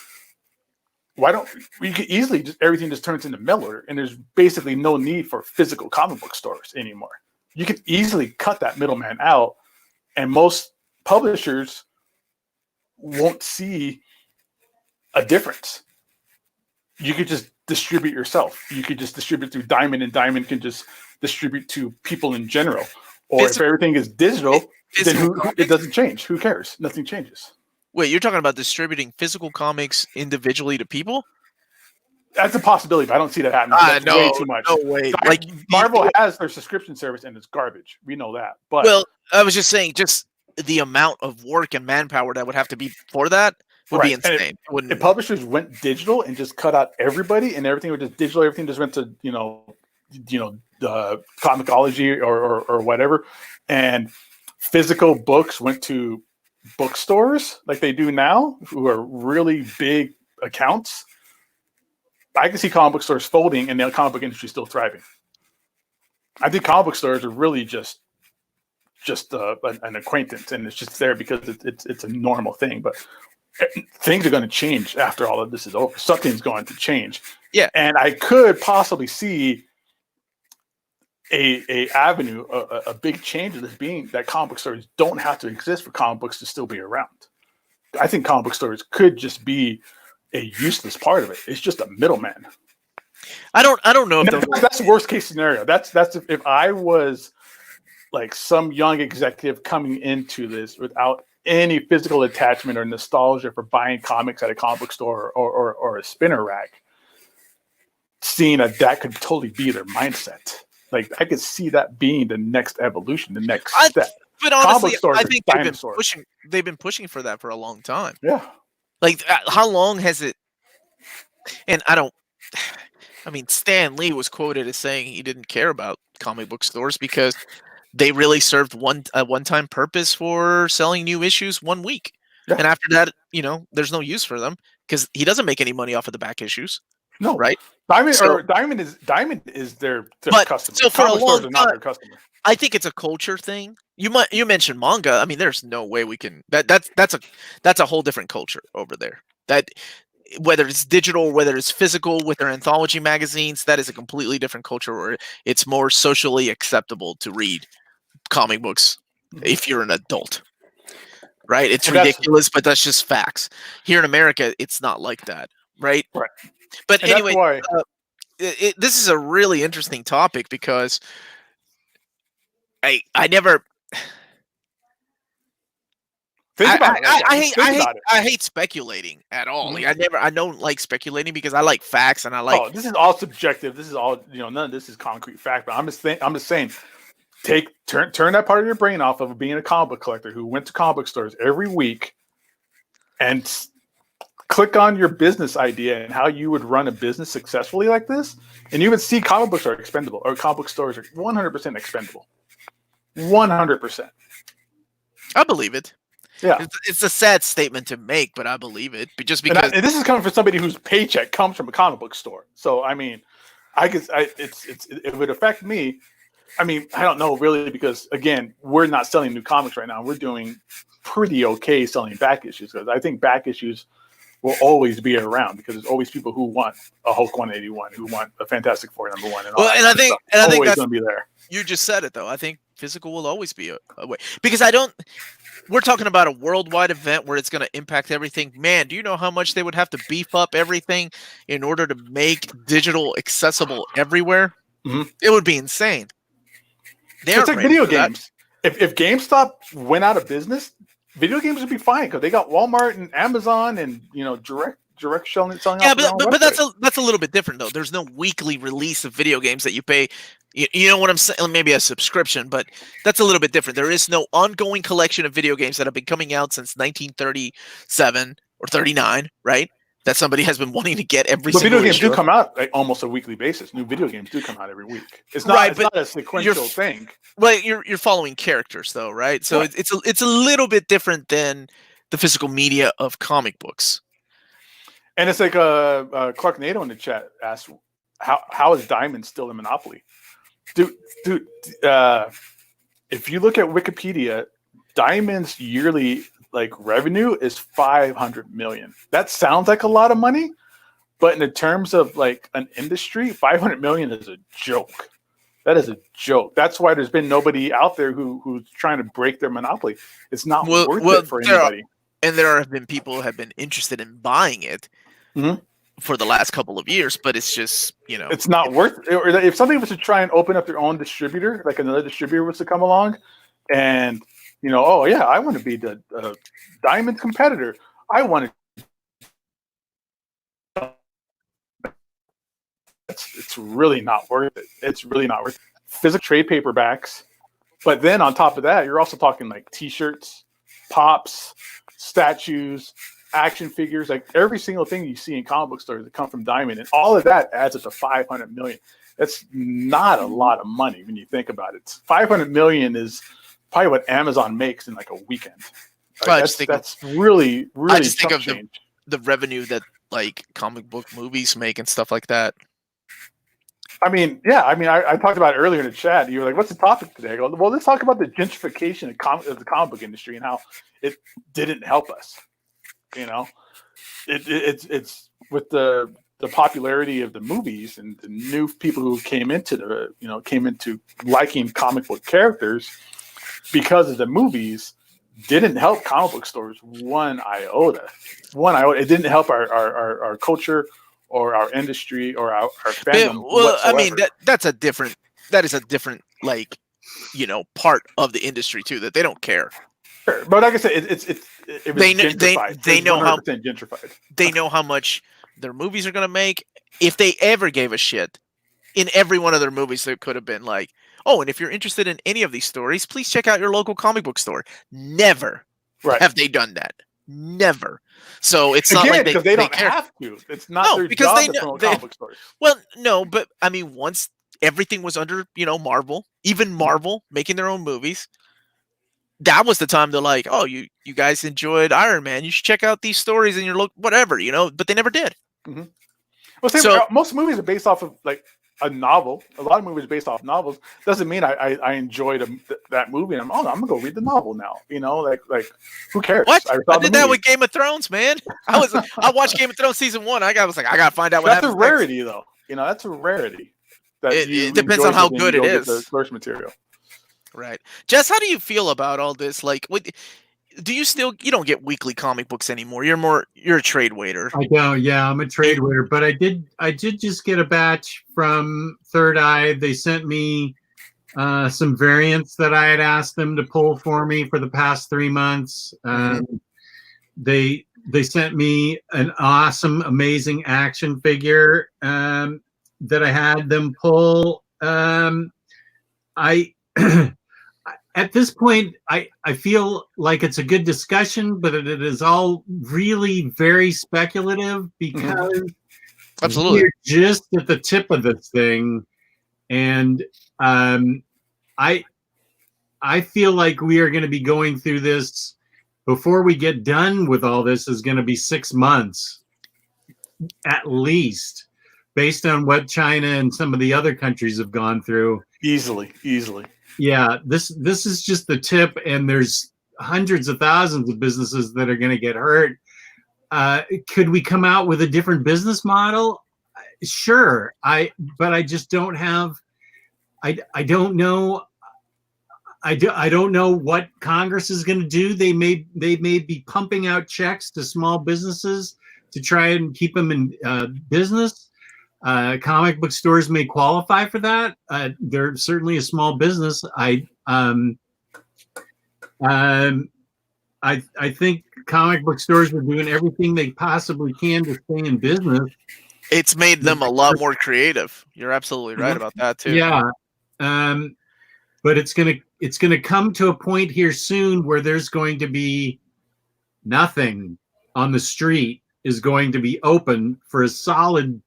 Why don't we could easily everything just turns into mail order, and there's basically no need for physical comic book stores anymore. You could easily cut that middleman out, and most publishers won't see a difference. You could just distribute yourself. You could just distribute through Diamond, and Diamond can just distribute to people in general. Or if everything is digital, then it doesn't change. Who cares? Nothing changes. Wait, you're talking about distributing physical comics individually to people? That's a possibility, but I don't see that happening. No, way too much. No way. Like Marvel has their subscription service, and it's garbage. We know that. But I was just saying, just the amount of work and manpower that would have to be for that would be insane. If publishers went digital and just cut out everybody, and everything was just digital, everything just went to the Comixology or whatever, and physical books went to bookstores like they do now, who are really big accounts, I can see comic book stores folding and the comic book industry still thriving. I think comic book stores are really just an acquaintance, and it's just there because it's a normal thing. But things are going to change after all of this is over. Something's going to change. Yeah, and I could possibly see a avenue, a big change of this being that comic book stores don't have to exist for comic books to still be around. I think comic book stores could just be a useless part of it. It's just a middleman. I don't know if that's the worst case scenario. That's if I was like some young executive coming into this without any physical attachment or nostalgia for buying comics at a comic book store or a spinner rack, seeing that could totally be their mindset. Like, I could see that being the next evolution, the next step. But honestly, I think dinosaurs. they've been pushing for that for a long time. Yeah. Like, how long has it? And I mean, Stan Lee was quoted as saying he didn't care about comic book stores because they really served a one-time purpose for selling new issues 1 week. Yeah. And after that, there's no use for them because he doesn't make any money off of the back issues. No, right? Diamond is their customer. So for a long time, not their customer. I think it's a culture thing. You mentioned manga. I mean, there's no way we can. That's a whole different culture over there. That whether it's digital, whether it's physical, with their anthology magazines, that is a completely different culture where it's more socially acceptable to read comic books if you're an adult. Right? It's ridiculous, but that's just facts. Here in America, it's not like that. Right? Right. But anyway, this is a really interesting topic because I never. I hate speculating at all. Like, I don't like speculating because I like facts and I like. Oh, this is all subjective. This is all none of this is concrete fact. But I'm just saying, turn that part of your brain off of being a comic book collector who went to comic book stores every week, and click on your business idea and how you would run a business successfully like this, and you would see comic books are expendable, or comic book stores are 100% expendable. 100%. I believe it. Yeah, it's a sad statement to make, but I believe it. Just because and this is coming from somebody whose paycheck comes from a comic book store. So I mean, it would affect me. I mean, I don't know really, because again, we're not selling new comics right now. We're doing pretty okay selling back issues, because I think back issues will always be around because there's always people who want a Hulk 181, who want a Fantastic Four #1, and all I think that's going to be there. You just said it though. I think physical will always be a way, because we're talking about a worldwide event where it's going to impact everything. Man, do you know how much they would have to beef up everything in order to make digital accessible everywhere? Mm-hmm. It would be insane. It's like video games. If GameStop went out of business, video games would be fine because they got Walmart and Amazon and direct selling. Yeah, but that's a little bit different though. There's no weekly release of video games that you pay. You know what I'm saying? Maybe a subscription, but that's a little bit different. There is no ongoing collection of video games that have been coming out since 1937 or 39, right? That somebody has been wanting to get every single video games issue. do come out like almost a weekly basis. New video games do come out every week. It's not, it's not a sequential thing. Right, you're following characters though, right? So it's a little bit different than the physical media of comic books. And it's like Clark Nato in the chat asked, how is Diamond still a monopoly? Dude, if you look at Wikipedia, Diamond's yearly revenue is $500 million. That sounds like a lot of money, but in the terms of an industry, $500 million is a joke. That is a joke. That's why there's been nobody out there who's trying to break their monopoly. It's not worth it for anybody. There have been people who have been interested in buying it for the last couple of years, but it's just, it's not worth it. Or if somebody was to try and open up their own distributor, like another distributor was to come along and, oh yeah, I want to be the Diamond competitor. I want to. It's really not worth it. It's really not worth it. Physical trade paperbacks. But then on top of that, you're also talking T-shirts, pops, statues, action figures, every single thing you see in comic book stores that come from Diamond, and all of that adds up to $500 million. That's not a lot of money when you think about it. $500 million is probably what Amazon makes in a weekend. That's really I just think of change. The revenue that comic book movies make and stuff like that. I mean, yeah. I mean, I talked about it earlier in the chat. You were like, "What's the topic today?" I go, "Well, let's talk about the gentrification of the comic book industry and how it didn't help us." It's with the popularity of the movies and the new people who came into liking comic book characters because of the movies didn't help comic book stores one iota. It didn't help our culture or our industry or our fandom. Well, I mean that is a different part of the industry too, that they don't care. Sure. But like I said, it was gentrified. They know how gentrified. They know how much their movies are going to make. If they ever gave a shit, in every one of their movies, there could have been like, oh, and if you're interested in any of these stories, please check out your local comic book store. Never have they done that. Never. So it's not like they don't have to. It's not their job to promote comic book stores. Well, no, but I mean, once everything was under, Marvel, even Marvel making their own movies, that was the time they're like, oh, you guys enjoyed Iron Man, you should check out these stories in your whatever, but they never did. Mm-hmm. Well, most movies are based off of like a novel. A lot of movies are based off novels. Doesn't mean I enjoyed that movie. And I'm gonna go read the novel now. Like who cares? What? I did that with Game of Thrones, man. I watched Game of Thrones season 1. I was like, I gotta find out what happens. That's a rarity, though. That's a rarity. It depends on how good it is. The source material. Right, Jess. How do you feel about all this? Like, do you don't get weekly comic books anymore? You're a trade waiter. I don't. Yeah, I'm a trade waiter. But I did just get a batch from Third Eye. They sent me some variants that I had asked them to pull for me for the past 3 months. They sent me an awesome, amazing action figure that I had them pull. At this point, I feel like it's a good discussion, but it is all really very speculative because absolutely we're just at the tip of this thing, and I feel like we are going to be going through this before we get done with all this is going to be 6 months at least, based on what China and some of the other countries have gone through. Easily. Yeah, this is just the tip, and there's hundreds of thousands of businesses that are going to get hurt. Could we come out with a different business model? Sure, but I just don't have. I don't know. I don't know what Congress is going to do. They may be pumping out checks to small businesses to try and keep them in business. Comic book stores may qualify for that. They're certainly a small business. I think comic book stores are doing everything they possibly can to stay in business. It's made them a lot more creative. You're absolutely right about that too. Yeah, but it's gonna come to a point here soon where there's going to be nothing on the street is going to be open for a solid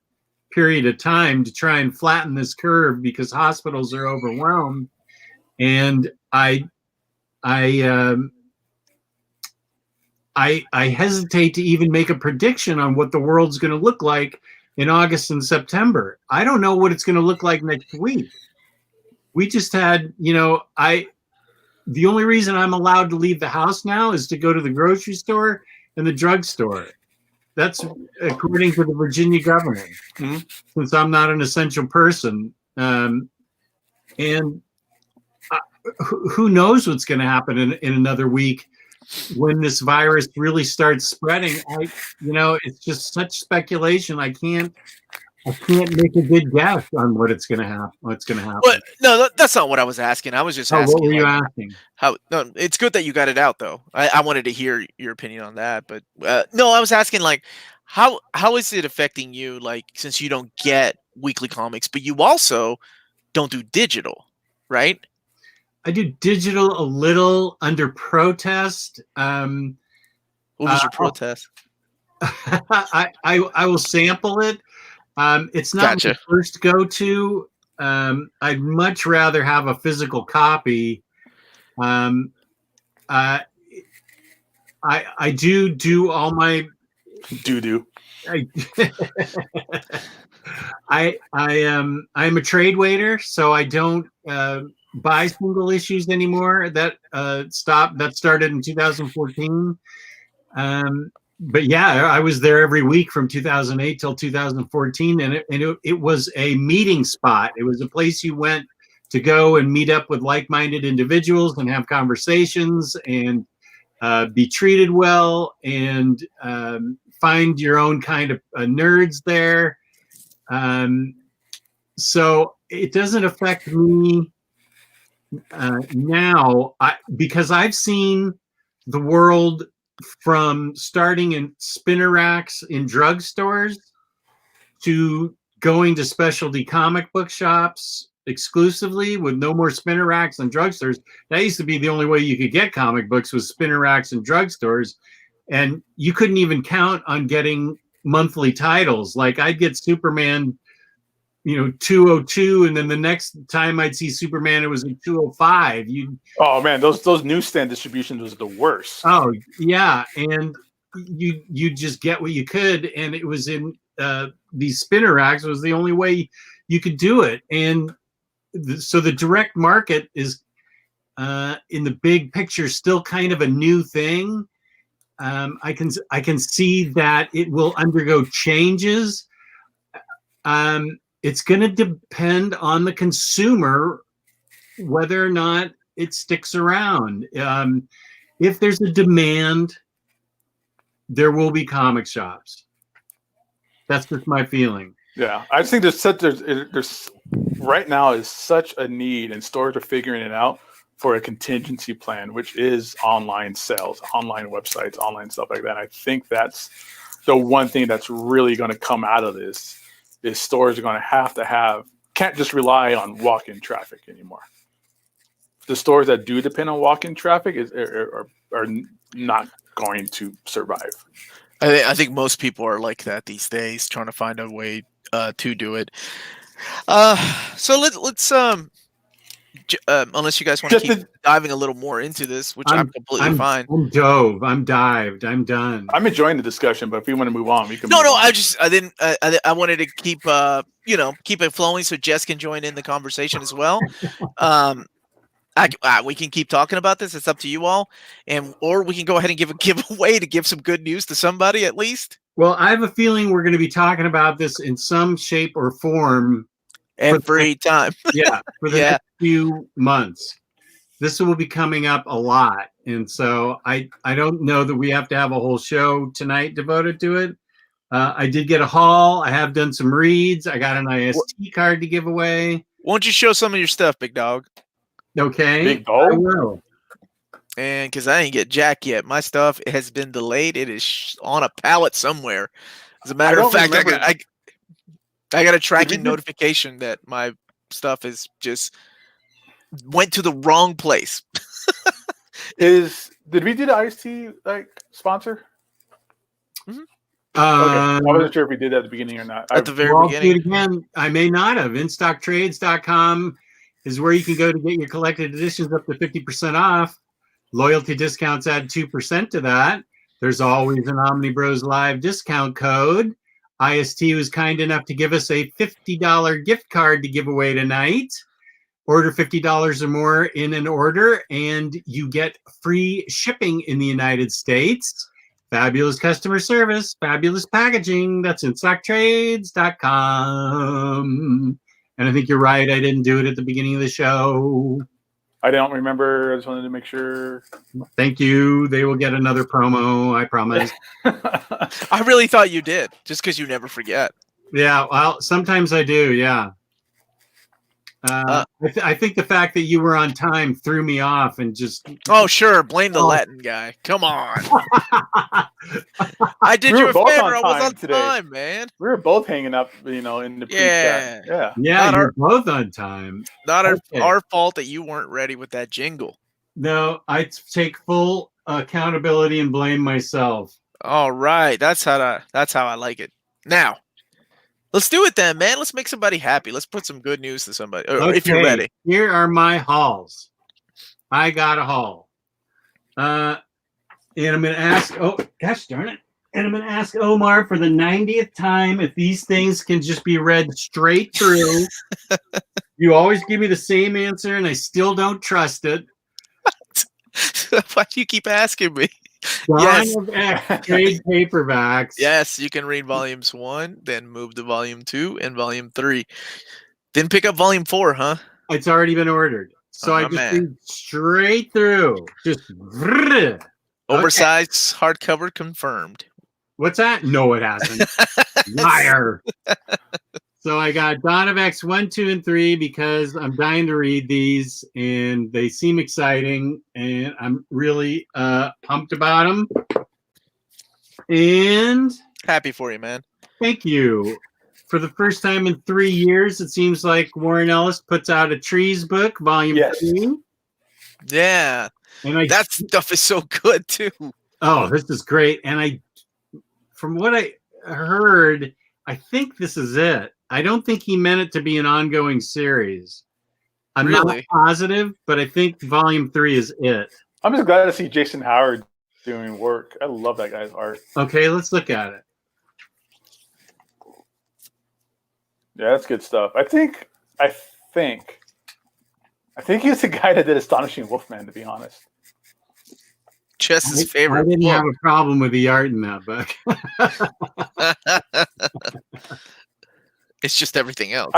period of time to try and flatten this curve because hospitals are overwhelmed. And I hesitate to even make a prediction on what the world's going to look like in August and September. I don't know what it's going to look like next week. We just had, the only reason I'm allowed to leave the house now is to go to the grocery store and the drugstore. That's according to the Virginia governor, since I'm not an essential person. And who knows what's going to happen in another week when this virus really starts spreading. It's just such speculation. I can't make a good guess on what's going to happen. But no, that's not what I was asking. I was just asking. What were you asking? No, it's good that you got it out though. I wanted to hear your opinion on that, but no, I was asking like, how is it affecting you? Like, since you don't get weekly comics, but you also don't do digital, right? I do digital a little under protest. What was your protest? I will sample it. It's not my first go-to. I'd much rather have a physical copy. I do all my do. I'm a trade waiter, so I don't buy single issues anymore. That stopped. That started in 2014. But yeah, I was there every week from 2008 till 2014, and it was a meeting spot. It was a place you went to go and meet up with like-minded individuals and have conversations and be treated well and find your own kind of nerds there. So it doesn't affect me now because I've seen the world from starting in spinner racks in drugstores to going to specialty comic book shops exclusively with no more spinner racks and drugstores. That used to be the only way you could get comic books, was spinner racks and drugstores. And you couldn't even count on getting monthly titles. Like I'd get Superman, 202, and then the next time I'd see Superman, it was in 205. Oh man, those newsstand distributions was the worst. Oh yeah, and you just get what you could, and it was in these spinner racks was the only way you could do it. And so the direct market is in the big picture still kind of a new thing. I can see that it will undergo changes. It's going to depend on the consumer whether or not it sticks around. If there's a demand, there will be comic shops. That's just my feeling. Yeah, I just think there's right now is such a need, and stores are figuring it out for a contingency plan, which is online sales, online websites, online stuff like that. I think that's the one thing that's really going to come out of this is stores are going to can't just rely on walk-in traffic anymore. The stores that do depend on walk-in traffic are not going to survive. I think most people are like that these days, trying to find a way to do it. So let's unless you guys want to keep diving a little more into this, which I'm completely fine. I'm dove. I'm dived. I'm done. I'm enjoying the discussion, but if we want to move on, we can. No. I wanted to keep keep it flowing so Jess can join in the conversation as well. We can keep talking about this. It's up to you all, or we can go ahead and give a giveaway to give some good news to somebody at least. Well, I have a feeling we're going to be talking about this in some shape or form every time. Yeah, for the next few months. This will be coming up a lot, and so I don't know that we have to have a whole show tonight devoted to it. I did get a haul. I have done some reads. I got an IST card to give away. Why don't you show some of your stuff, big dog? Okay. Big dog? I will. And because I ain't get jack yet, my stuff has been delayed. It is on a pallet somewhere. As a matter of fact, I got a tracking notification that my stuff is just went to the wrong place. Did we do the IST sponsor? Mm-hmm. Okay. I wasn't sure if we did that at the beginning or not. At the very beginning. Do it again. I may not have. InStockTrades.com is where you can go to get your collected editions up to 50% off. Loyalty discounts add 2% to that. There's always an Omnibros Live discount code. IST was kind enough to give us a $50 gift card to give away tonight. Order $50 or more in an order, and you get free shipping in the United States. Fabulous customer service, fabulous packaging. That's InStockTrades.com. And I think you're right. I didn't do it at the beginning of the show. I don't remember. I just wanted to make sure. Thank you. They will get another promo, I promise. I really thought you did, just because you never forget. Yeah, well, sometimes I do, yeah. I think the fact that you were on time threw me off and just... Oh, sure. Blame the Latin guy. Come on. I did you a favor. I was on time, man. We were both hanging up, in the pre-chat. Yeah. Yeah, you're both on time. Not our fault that you weren't ready with that jingle. No, I take full accountability and blame myself. All right. That's how I like it. Now, let's do it then, man. Let's make somebody happy. Let's put some good news to somebody. Okay. If you're ready. Here are my hauls. I got a haul. And I'm going to ask, gosh darn it. And I'm going to ask Omar for the 90th time if these things can just be read straight through. You always give me the same answer, and I still don't trust it. Why do you keep asking me? Yes. Trade paperbacks. Yes, you can read volumes 1, then move to volume 2 and volume 3. Then pick up volume 4, huh? It's already been ordered. So I just read straight through. Just oversized hardcover confirmed. What's that? No, it hasn't. Liar. So I got Dawn of X 1, 2, and 3 because I'm dying to read these and they seem exciting and I'm really pumped about them. And Happy for you, man. thank you. For the first time in 3 years, it seems like Warren Ellis puts out a Trees book, volume 3. Yeah. And that stuff is so good too. Oh, this is great. And from what I heard, I think this is it. I don't think he meant it to be an ongoing series. I'm not positive, but I think volume 3 is it. I'm just glad to see Jason Howard doing work. I love that guy's art. Okay, let's look at it. Yeah, that's good stuff. I think he's the guy that did Astonishing Wolfman, to be honest. Jess's favorite. I didn't have a problem with the art in that book. It's just everything else.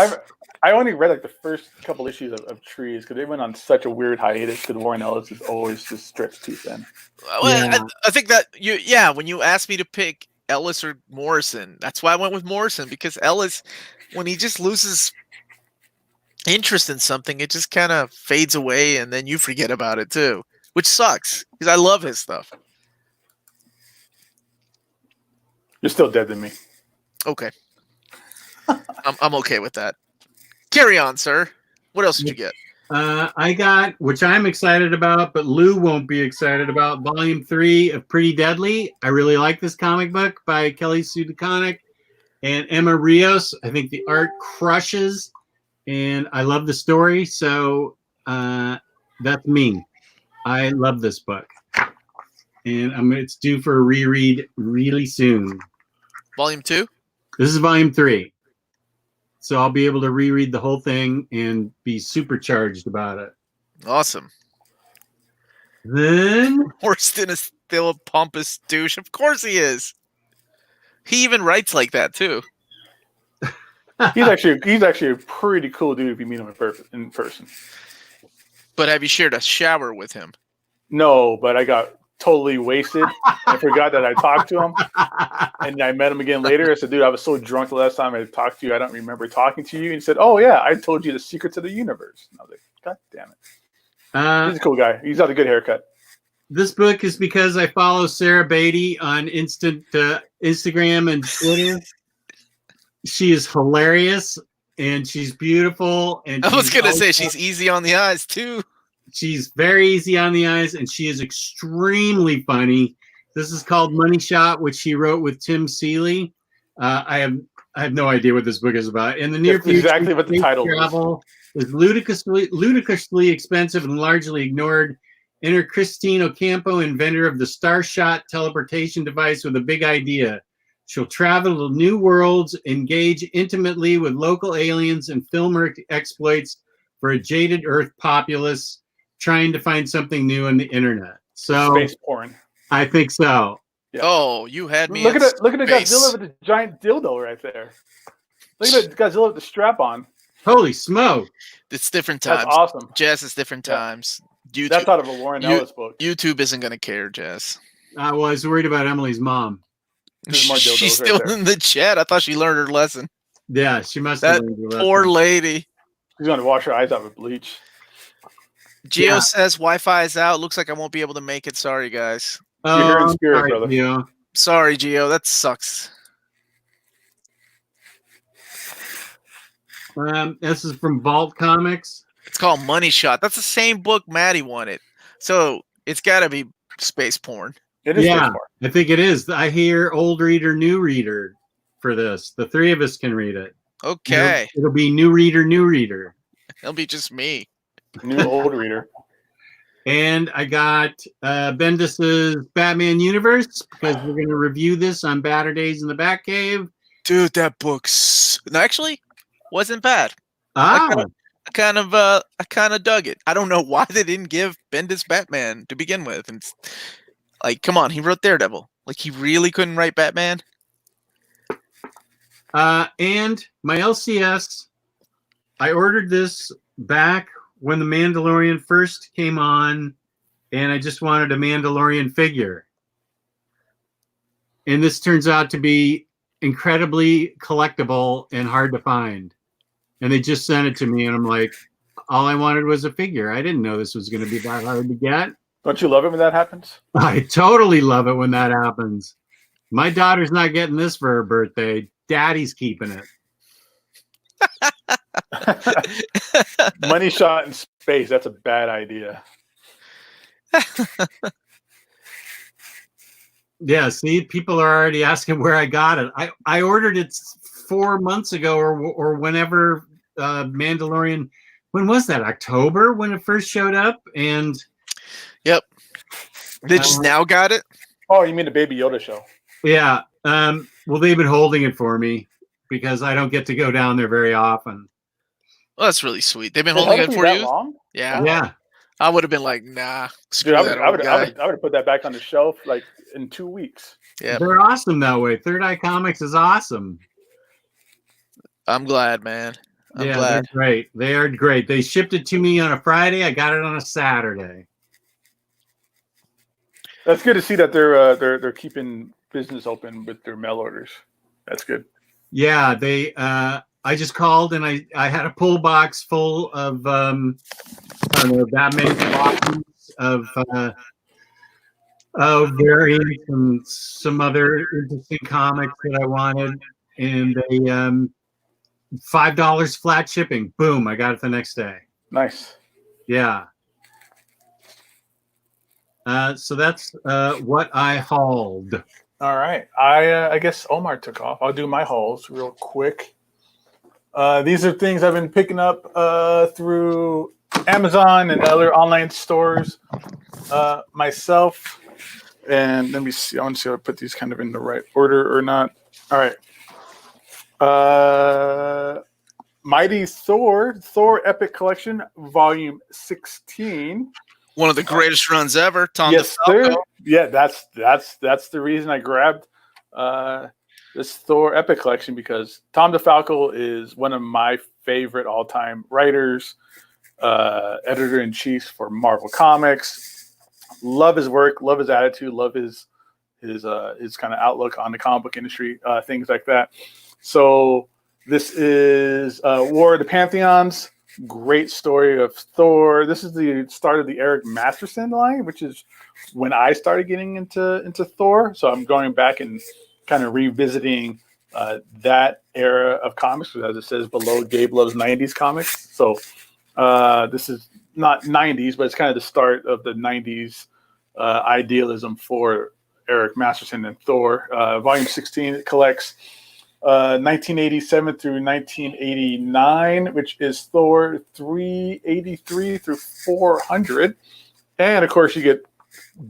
I only read like the first couple issues of Trees because they went on such a weird hiatus because Warren Ellis is always just stretched too thin. Well, yeah. I think that when you asked me to pick Ellis or Morrison, that's why I went with Morrison, because Ellis, when he just loses interest in something, it just kind of fades away and then you forget about it too, which sucks because I love his stuff. You're still dead to me. Okay. I'm okay with that. Carry on, sir. What else did you get? I got, which I'm excited about, but Lou won't be excited about, volume 3 of Pretty Deadly. I really like this comic book by Kelly Sue DeConnick and Emma Rios. I think the art crushes, and I love the story. So that's me. I love this book, and it's due for a reread really soon. Volume 2? This is volume 3. So I'll be able to reread the whole thing and be supercharged about it. Awesome. Then Horston is still a pompous douche. Of course he is. He even writes like that too. He's actually a pretty cool dude if you meet him in person. But have you shared a shower with him? No, but I got totally wasted. I forgot that I talked to him, and I met him again later. I said, "Dude, I was so drunk the last time I talked to you. I don't remember talking to you." And he said, "Oh yeah, I told you the secrets of the universe." And I was like, "God damn it!" He's a cool guy. He's got a good haircut. This book is because I follow Sarah Beatty on Instagram and Twitter. She is hilarious and she's beautiful. And I was gonna say she's easy on the eyes too. She's very easy on the eyes, and she is extremely funny. This is called Money Shot, which she wrote with Tim Seeley. I have no idea what this book is about. In the near future, exactly what the title travel is ludicrously expensive and largely ignored. Enter Christine Ocampo, inventor of the Starshot teleportation device, with a big idea. She'll travel to new worlds, engage intimately with local aliens, and film her exploits for a jaded Earth populace trying to find something new on the internet. So space porn. I think so. Yeah. Oh, you had me. Look at the Godzilla with the giant dildo right there. Look at the Godzilla with the strap on. Holy smoke! It's different times. That's awesome. Jess, it's different times. YouTube, that's out of a Warren Ellis book. YouTube isn't going to care, Jess. I was worried about Emily's mom. She's still in the chat. I thought she learned her lesson. Yeah, she must have learned her lesson. Poor lady. She's going to wash her eyes out with bleach. Gio says Wi-Fi is out. Looks like I won't be able to make it. Sorry, guys. You're here in spirit, sorry, brother. Gio. Sorry, Gio. That sucks. This is from Vault Comics. It's called Money Shot. That's the same book Maddie wanted. So it's got to be space porn. It is space porn. I think it is. I hear old reader, new reader for this. The three of us can read it. Okay. It'll be new reader, new reader. It'll be just me. New old reader. And I got Bendis's Batman Universe because we're going to review this on Batter Days in the Batcave. Dude, that book's actually wasn't bad. Ah. I kind of dug it. I don't know why they didn't give Bendis Batman to begin with. And like, come on, he wrote Daredevil. Like, he really couldn't write Batman. And my LCS, I ordered this back when The Mandalorian first came on, and I just wanted a Mandalorian figure. And this turns out to be incredibly collectible and hard to find. And they just sent it to me, and I'm like, all I wanted was a figure. I didn't know this was going to be that hard to get. Don't you love it when that happens? I totally love it when that happens. My daughter's not getting this for her birthday. Daddy's keeping it. Money shot in space. That's a bad idea. Yeah, see, people are already asking where I got it. I ordered it 4 months ago or whenever Mandalorian. When was that? October when it first showed up? And yep. They just now got it? Oh, you mean the Baby Yoda show? Yeah. Well, they've been holding it for me because I don't get to go down there very often. Well, that's really sweet. They've been holding it for you? Long? Yeah. Yeah. I would have been like, nah. Dude, I would have put that back on the shelf like in 2 weeks. Yeah. They're awesome that way. Third Eye Comics is awesome. I'm glad, man. I'm glad. They're great. They are great. They shipped it to me on a Friday. I got it on a Saturday. That's good to see that they're keeping business open with their mail orders. That's good. Yeah, they. I just called and I had a pull box full of I don't know that many boxes of variants and some other interesting comics that I wanted, and they $5 flat shipping. Boom! I got it the next day. Nice. Yeah. So that's what I hauled. All right. I guess Omar took off. I'll do my hauls real quick. These are things I've been picking up through Amazon and other online stores myself. And let me see. I want to see if I put these kind of in the right order or not. All right. Mighty Thor Epic Collection, Volume 16. One of the greatest runs ever. Tom yes, DeFalco. sir. Yeah, that's the reason I grabbed this Thor Epic Collection, because Tom DeFalco is one of my favorite all-time writers, editor-in-chief for Marvel Comics. Love his work, love his attitude, love his kind of outlook on the comic book industry, things like that. So this is War of the Pantheons. Great story of Thor. This is the start of the Eric Masterson line, which is when I started getting into Thor. So I'm going back and kind of revisiting that era of comics, as it says below, Gabe loves 90s comics. So this is not 90s, but it's kind of the start of the 90s idealism for Eric Masterson and Thor. Volume 16, it collects 1987 through 1989, which is Thor 383 through 400. And of course, you get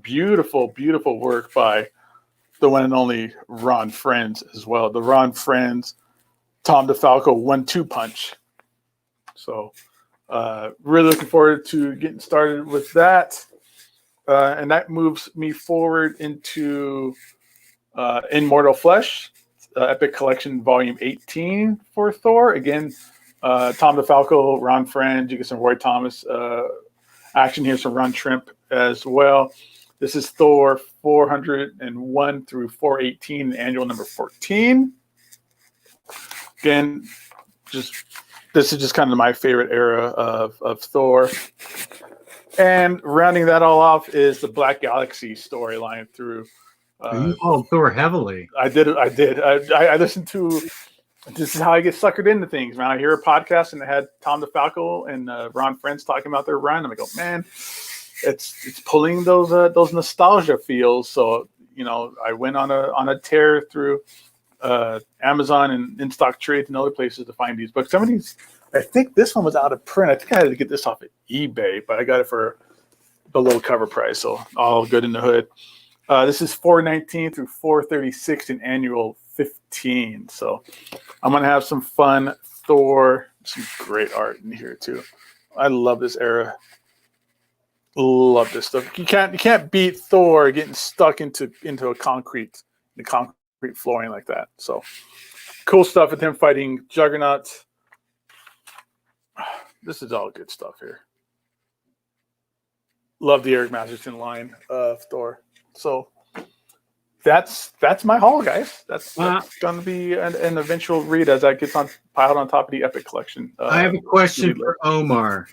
beautiful, beautiful work by the one and only Ron Frenz as well. The Ron Frenz, Tom DeFalco 1-2 punch. So really looking forward to getting started with that. And that moves me forward into Immortal Flesh, Epic Collection Volume 18 for Thor. Again, Tom DeFalco, Ron Frenz, you get some Roy Thomas action here, some Ron Trimp as well. This is Thor 401 through 418, annual number 14. Again, this is just kind of my favorite era of Thor. And rounding that all off is the Black Galaxy storyline through. You called Thor heavily. I did. I listened to. This is how I get suckered into things, man. I hear a podcast and it had Tom DeFalco and Ron Frenz talking about their run. I'm like, oh man, it's pulling those nostalgia feels. So I went on a tear through Amazon and in stock trades and other places to find these books. Some of these, I think this one was out of print. I think I had to get this off of eBay, but I got it for the low cover price, so all good in the hood. This is 419 through 436 in annual 15. So I'm gonna have some fun. Thor, some great art in here too. I love this era. Love this stuff. You can't beat Thor getting stuck into the concrete flooring like that. So cool stuff with him fighting Juggernaut. This is all good stuff here. Love the Eric Masterson line of Thor. So that's my haul, guys. That's going to be an eventual read as that gets piled on top of the Epic Collection. I have a question for Omar.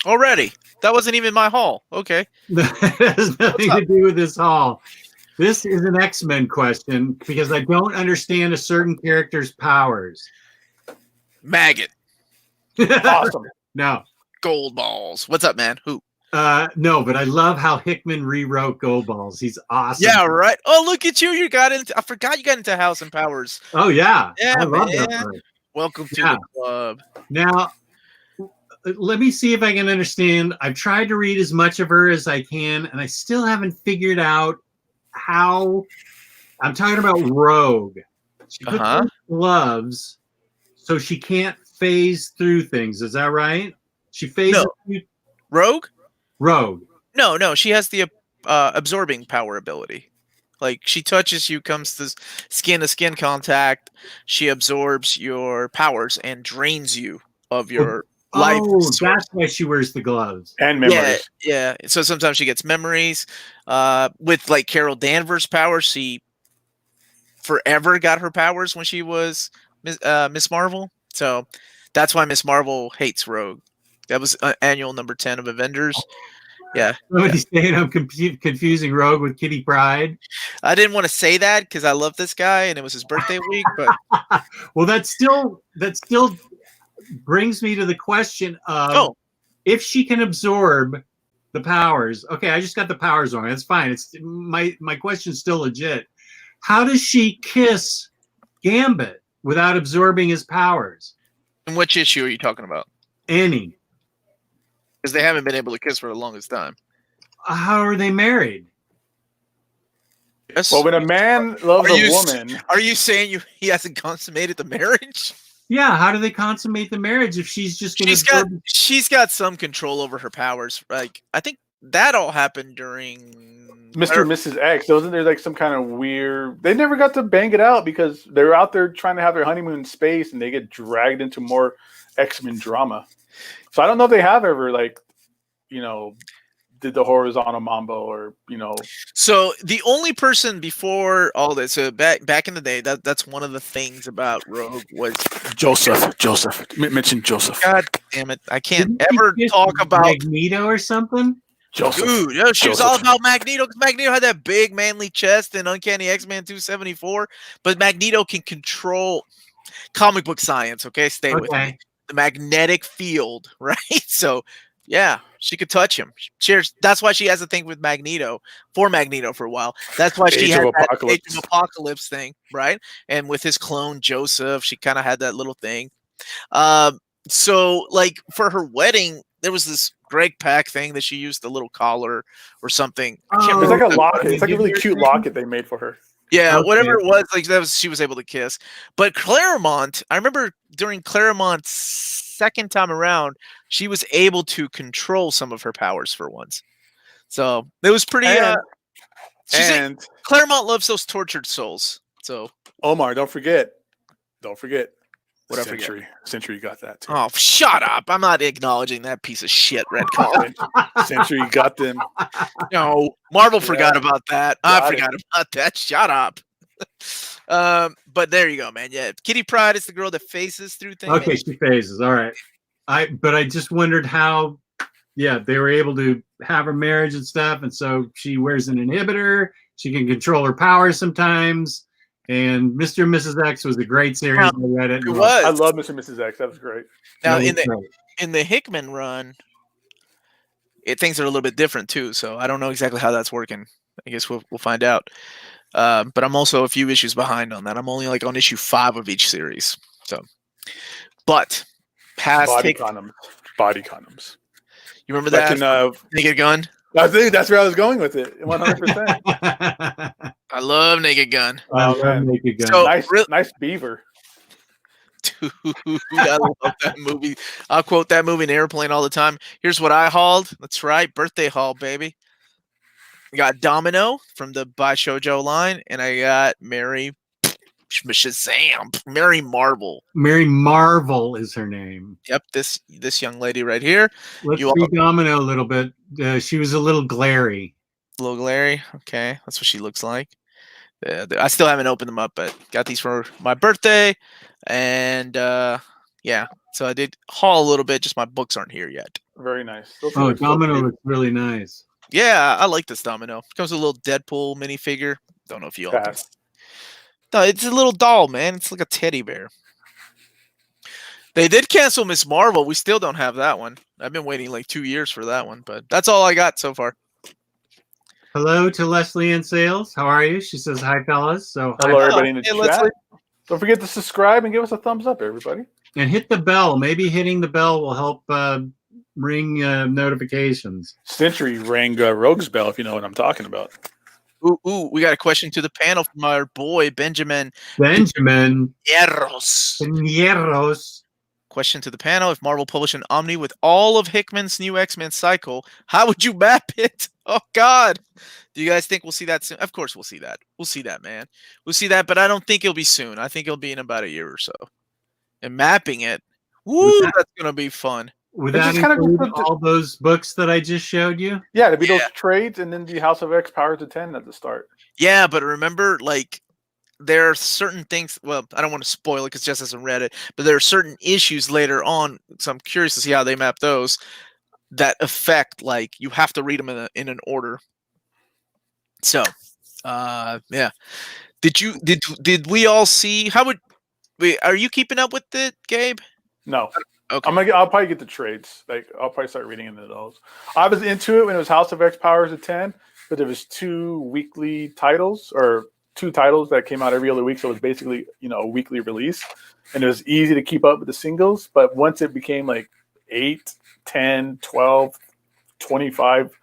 Already, that wasn't even my haul. Okay, that has nothing to do with this haul. This is an X-Men question because I don't understand a certain character's powers. Maggot. Awesome. No. Gold balls. What's up, man? Who? No, but I love how Hickman rewrote Gold Balls. He's awesome. Yeah, right. Oh, look at you. You got into. I forgot you got into House and Powers. Oh yeah. Yeah, I love man. that part. Welcome to the club. Now, let me see if I can understand. I've tried to read as much of her as I can, and I still haven't figured out how. I'm talking about Rogue. She puts on gloves, so she can't phase through things. Is that right? She phases through. Rogue? Rogue. No. She has the absorbing power ability. Like, she touches you, comes to skin-to-skin contact. She absorbs your powers and drains you of your life. Oh, that's why she wears the gloves. And memories. Yeah. So sometimes she gets memories. With, like, Carol Danvers' powers, she forever got her powers when she was Miss Marvel. So that's why Miss Marvel hates Rogue. That was annual number 10 of Avengers. Yeah. Somebody's saying I'm confusing Rogue with Kitty Pryde. I didn't want to say that because I love this guy and it was his birthday week. But well, that still brings me to the question of if she can absorb the powers. Okay, I just got the powers wrong. That's fine. It's my question's still legit. How does she kiss Gambit without absorbing his powers? And which issue are you talking about? Any. Because they haven't been able to kiss for the longest time. How are they married? Yes. Well, when a man loves a woman... Are you saying he hasn't consummated the marriage? Yeah, how do they consummate the marriage if she's just going to... She's got some control over her powers. Like, I think that all happened during... Mr. and Mrs. X. Wasn't there like some kind of weird... They never got to bang it out because they're out there trying to have their honeymoon in space and they get dragged into more X-Men drama. So I don't know if they have ever, like, did the horizontal mambo or, So the only person before all this, so back in the day, that's one of the things about Rogue was Joseph. Mention Joseph. God damn it. I can't ever talk about Magneto or something. Joseph. Dude, she was all about Magneto because Magneto had that big manly chest in Uncanny X-Men 274. But Magneto can control comic book science, okay? Stay with me. The magnetic field, right? So, yeah, she could touch him. Cheers. That's why she has a thing with Magneto for a while. That's why she had that Age of Apocalypse thing, right? And with his clone Joseph, she kind of had that little thing. So, like, for her wedding, there was this Greg Pak thing that she used, the little collar or something. It's like a locket. It's like a really cute locket they made for her. Yeah, whatever it was, like she was able to kiss. But Claremont, I remember during Claremont's second time around, she was able to control some of her powers for once. So it was pretty. Claremont loves those tortured souls. So Omar, don't forget. What I forget? Century got that too. Oh, shut up! I'm not acknowledging that piece of shit, Red Colin. Century got them. No, Marvel forgot about that. I forgot about that. Shut up. But there you go, man. Yeah, Kitty Pryde is the girl that phases through things. Okay, she phases. All right. But I just wondered how, they were able to have her marriage and stuff, and so she wears an inhibitor. She can control her powers sometimes. And Mr. and Mrs. X was a great series. I read it. It was. I love Mr. and Mrs. X. That was great. Now in the Hickman run, things are a little bit different too. So I don't know exactly how that's working. I guess we'll find out. But I'm also a few issues behind on that. I'm only like on issue 5 of each series. So, but past body condoms. You remember that? Naked Gun. I think that's where I was going with it. 100%. I love Naked Gun. I love Naked Gun. So, nice beaver. Dude, I love that movie. I'll quote that movie in Airplane all the time. Here's what I hauled. That's right. Birthday haul, baby. I got Domino from the By Shoujo line, and I got Mary Marvel. Mary Marvel is her name. Yep, this young lady right here. Let's read Domino a little bit. She was a little glary. A little glary. Okay, that's what she looks like. I still haven't opened them up, but got these for my birthday, and yeah. So I did haul a little bit. Just my books aren't here yet. Very nice. Those Oh, are so Domino cute. looks really nice. Yeah, I like this domino. Comes with a little Deadpool minifigure. Don't know if you all can. Pass. No, it's a little doll, man. It's like a teddy bear. They did cancel Miss Marvel. We still don't have that one. I've been waiting like 2 years for that one, but that's all I got so far. Hello to Leslie in Sales. How are you? She says hi, fellas. So Hello, hi, everybody in the Hey, chat. Leslie. Don't forget to subscribe and give us a thumbs up, everybody. and hit the bell. Maybe hitting the bell will help ring notifications. Century rang Rogue's bell, if you know what I'm talking about. Ooh, we got a question to the panel from our boy Benjamin Benjamin Eros. Pineros. Question to the panel: if Marvel published an Omni with all of Hickman's new X-Men cycle, how would you map it? Oh God. Do you guys think we'll see that soon? Of course we'll see that. We'll see that, man. We'll see that, but I don't think it'll be soon. I think it'll be in about a year or so. And mapping it, woo, that's gonna be fun. Would It that just kinda include just- all those books that I just showed you? Yeah, to be Yeah. those trades and then the House of X Powers of 10 at the start. Yeah, but remember, like, there are certain things. Well, I don't want to spoil it because Jess hasn't read it, but there are certain issues later on. So I'm curious to see how they map those that affect. Like, you have to read them in an order. So, yeah. Did we all see? How would? Wait, are you keeping up with it, Gabe? No. Okay. I'll probably get the trades. Like I'll probably start reading into those. I was into it when it was House of X Powers of 10, but there was 2 weekly titles or 2 titles that came out every other week. So it was basically, a weekly release. And it was easy to keep up with the singles. But once it became like 8, 10, 12, 25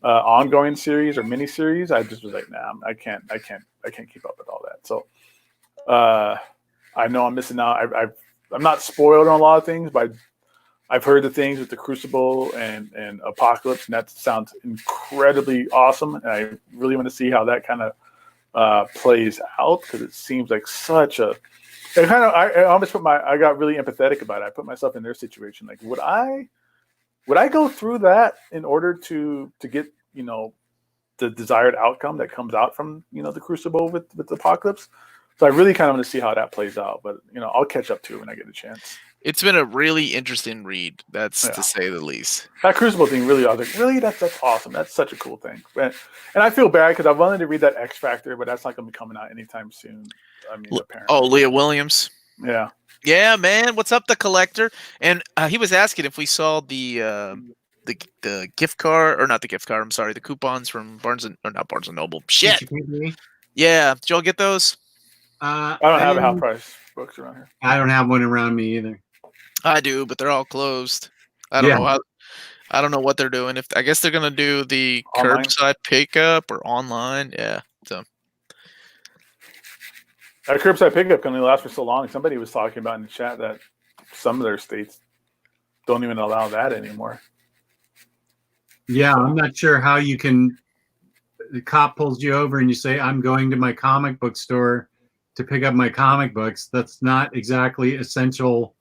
ongoing series or mini series, I just was like, nah, I can't keep up with all that. So I know I'm missing out. I'm not spoiled on a lot of things, but I've heard the things with the Crucible and Apocalypse, and that sounds incredibly awesome. And I really want to see how that kind of plays out because it seems like such a. I almost I got really empathetic about it. I put myself in their situation. Like, would I go through that in order to get the desired outcome that comes out from the Crucible with Apocalypse? So I really kind of want to see how that plays out, but I'll catch up to it when I get a chance. It's been a really interesting read, to say the least. That Crucible thing, really, I was like, really, that's awesome. That's such a cool thing. And I feel bad because I wanted to read that X Factor, but that's not going to be coming out anytime soon. I mean, apparently. Oh, Leah Williams. Yeah. Yeah, man. What's up, the collector? And he was asking if we saw the gift card, or not the gift card. I'm sorry, the coupons from not Barnes and Noble. Shit. Yeah, did y'all get those? I don't have half price books around here. I don't have one around me either. I do, but they're all closed. I don't know. I don't know what they're doing. I guess they're gonna do the Online? curbside pickup or online. Yeah. So That curbside pickup can only last for so long. Somebody was talking about in the chat that some of their states don't even allow that anymore. Yeah, I'm not sure how you can. The cop pulls you over and you say, "I'm going to my comic book store to pick up my comic books." That's not exactly essential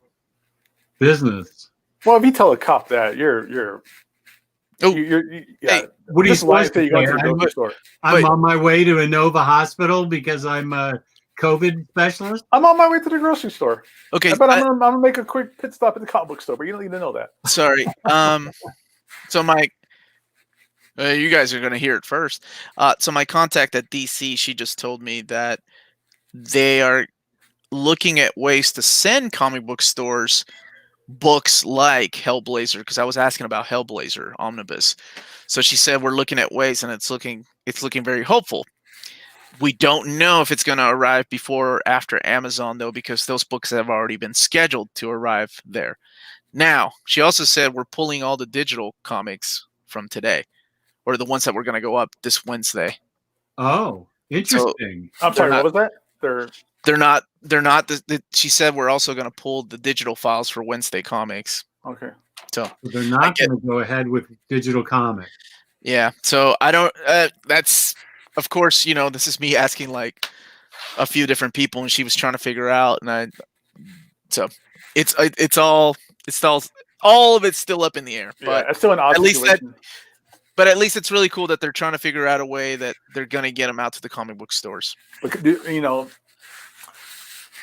business. Well, if you tell a cop that, you're Hey, what are you just lie supposed to to you going say? to the grocery store. I'm Wait. on my way to a Nova hospital because I'm a COVID specialist. I'm on my way to the grocery store. okay. But I'm gonna make a quick pit stop at the comic book store, but you don't need to know that. Sorry. So my, you guys are gonna hear it first. So my contact at DC, she just told me that they are looking at ways to send comic book stores books like Hellblazer, because I was asking about Hellblazer Omnibus. So she said we're looking at ways, and it's looking very hopeful. We don't know if it's going to arrive before or after Amazon, though, because those books have already been scheduled to arrive there. Now, she also said we're pulling all the digital comics from today, or the ones that were going to go up this Wednesday. Oh, interesting. I'm sorry, not- what was that? They're not. She said we're also going to pull the digital files for Wednesday comics. Okay. So They're not going to go ahead with digital comics. yeah. So I don't. That's, of course, this is me asking like a few different people, and she was trying to figure out, and it's all of it's still up in the air. Yeah, But it's still an odd at least situation. But at least it's really cool that they're trying to figure out a way that they're going to get them out to the comic book stores. But,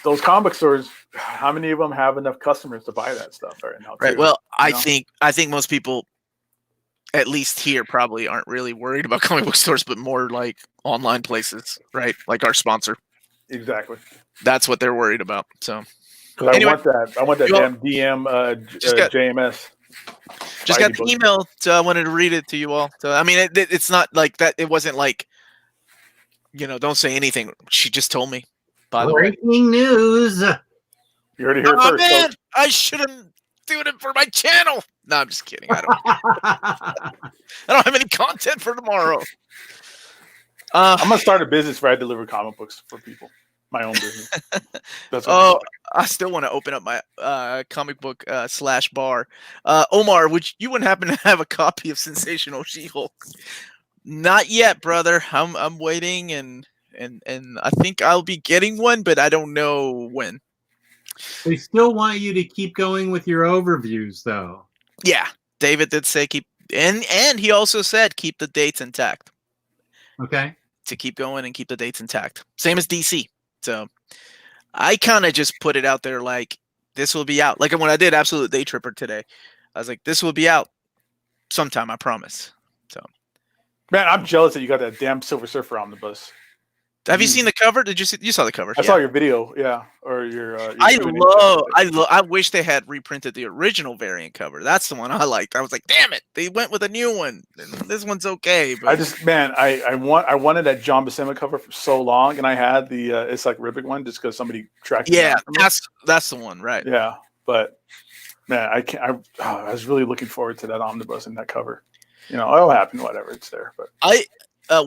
those comic book stores, how many of them have enough customers to buy that stuff right now? Right. Too, Well, I think most people, at least here, probably aren't really worried about comic book stores, but more like online places, right? Like our sponsor. Exactly. That's what they're worried about. So, anyway, I want that damn DM JMS. Just got the email, so I wanted to read it to you all. So I mean, it's not like that. It wasn't like, don't say anything. She just told me. By the way, breaking news. You heard it here first. Man, I shouldn't do it for my channel. No, I'm just kidding. I don't have any content for tomorrow. I'm gonna start a business where I deliver comic books for people. My own business. That's I still want to open up my comic book / bar. Omar, you wouldn't happen to have a copy of Sensational She-Hulk? Not yet, brother. I'm waiting, and I think I'll be getting one, but I don't know when. They still want you to keep going with your overviews, though. Yeah, David did say keep, and he also said keep the dates intact. Okay. To keep going and keep the dates intact. Same as DC. So I kind of just put it out there like this will be out. Like when I did Absolute Day Tripper today, I was like, this will be out sometime, I promise. So, man, I'm jealous that you got that damn Silver Surfer omnibus. Have you seen the cover? Did you see? You saw the cover? I saw your video, yeah, or your. I wish they had reprinted the original variant cover. That's the one I liked. I was like, damn it, they went with a new one. This one's okay. But I wanted that John Buscema cover for so long, and I had the it's like Ribbit one just because somebody tracked. Yeah, that's the one, right? Yeah, but man, I was really looking forward to that omnibus and that cover. It'll happen, whatever. It's there, but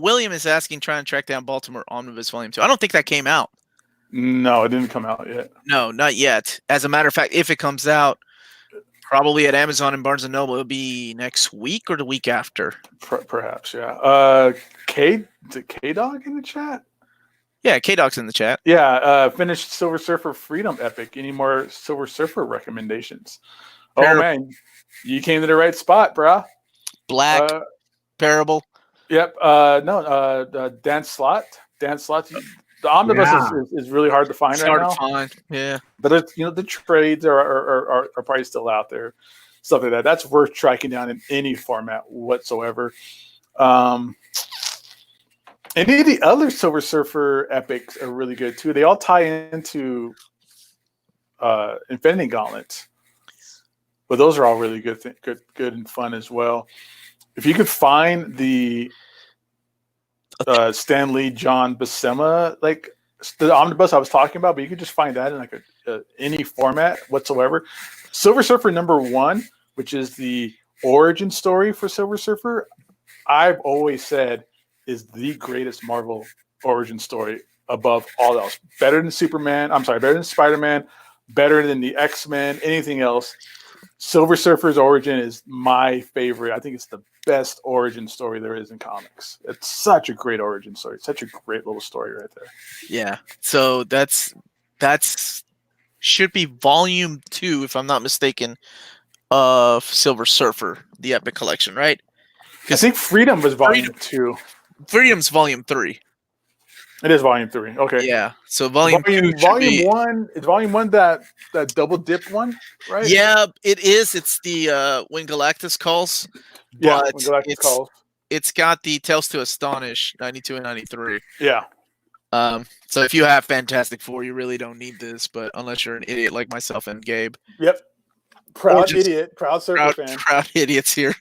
William is asking, trying to track down Baltimore Omnibus Volume 2. I don't think that came out. No, it didn't come out yet. No, not yet. As a matter of fact, if it comes out, probably at Amazon and Barnes & Noble, it'll be next week or the week after. Perhaps, yeah. K-Dog in the chat? Yeah, K-Dog's in the chat. Yeah, finished Silver Surfer Freedom Epic. Any more Silver Surfer recommendations? Oh, man. You came to the right spot, brah. Black, Parable. Yep. Dan Slott. The omnibus is really hard to find right now. Hard to find. Yeah. But it's, the trades are probably still out there. Stuff like that. That's worth tracking down in any format whatsoever. Any of the other Silver Surfer epics are really good too. They all tie into Infinity Gauntlets. But those are all really good and fun as well. If you could find the Stan Lee, John Buscema, like the omnibus I was talking about, but you could just find that in like any format whatsoever. Silver Surfer #1, which is the origin story for Silver Surfer, I've always said is the greatest Marvel origin story above all else. Better than better than Spider-Man, better than the X-Men, anything else. Silver Surfer's origin is my favorite. I think it's the best origin story there is in comics. It's such a great origin story. It's such a great little story right there. Yeah. So that's should be volume 2, if I'm not mistaken, of Silver Surfer, the Epic Collection, right? I think Freedom was volume 2. Freedom's volume 3. It is volume 3. Okay. Yeah. So volume 2 volume 1 is volume 1 that double dip one, right? Yeah, it is. It's the When Galactus Calls. Yeah, but When Galactus Calls. It's got the Tales to Astonish 92 and 93. Yeah. So if you have Fantastic Four, you really don't need this, but unless you're an idiot like myself and Gabe. Yep. Proud Surfer fan. Proud idiots here.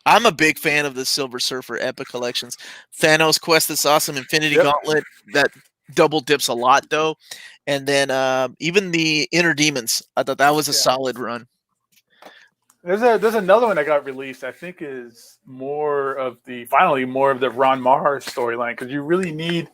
I'm a big fan of the Silver Surfer Epic Collections. Thanos Quest is awesome. Infinity Gauntlet, that double dips a lot, though. And then even the Inner Demons, I thought that was a solid run. There's another one that got released, I think is more of the Ron Maher storyline, because you really need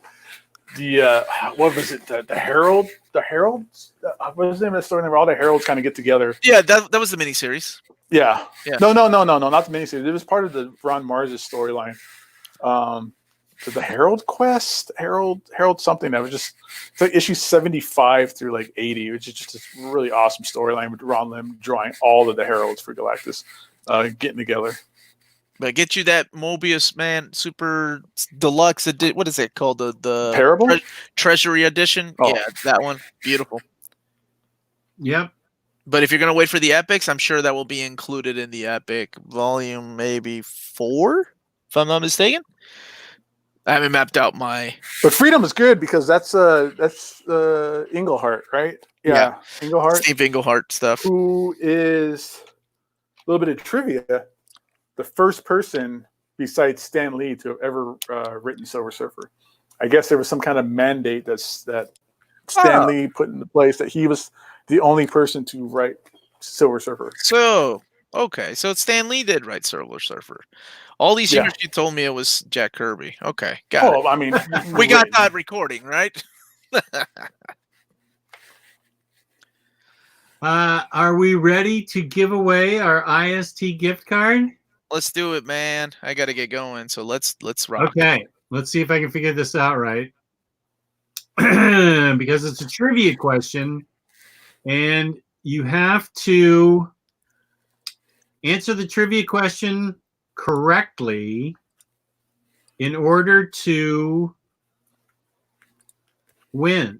the what was it, the Herald? The Heralds? What was the name of the story where all the Heralds kind of get together? Yeah, that was the miniseries. Yeah. No, not the miniseries. It was part of the Ron Mars' storyline. the Herald Quest, Herald something that was just it's like issue 75 through like 80, which is just this really awesome storyline with Ron Lim drawing all of the Heralds for Galactus getting together. But get you that Mobius, man, super deluxe edition. What is it called? The Parable? Treasury edition. Oh. Yeah, that one. Beautiful. Yep. But if you're gonna wait for the epics, I'm sure that will be included in the epic volume, maybe 4, if I'm not mistaken. I haven't mapped out my. But Freedom is good because that's Englehart, right? Yeah. Englehart. Steve Englehart stuff. Who is a little bit of trivia? The first person besides Stan Lee to have ever written Silver Surfer. I guess there was some kind of mandate that Stan Lee put into place that he was the only person to write Silver Surfer. So Stan Lee did write Silver Surfer. All these years you told me it was Jack Kirby. Okay, got it. I mean, we got that recording, right? Are we ready to give away our IST gift card? Let's do it, man. I got to get going, so let's rock. Okay, let's see if I can figure this out right. Because it's a trivia question, and you have to answer the trivia question correctly in order to win.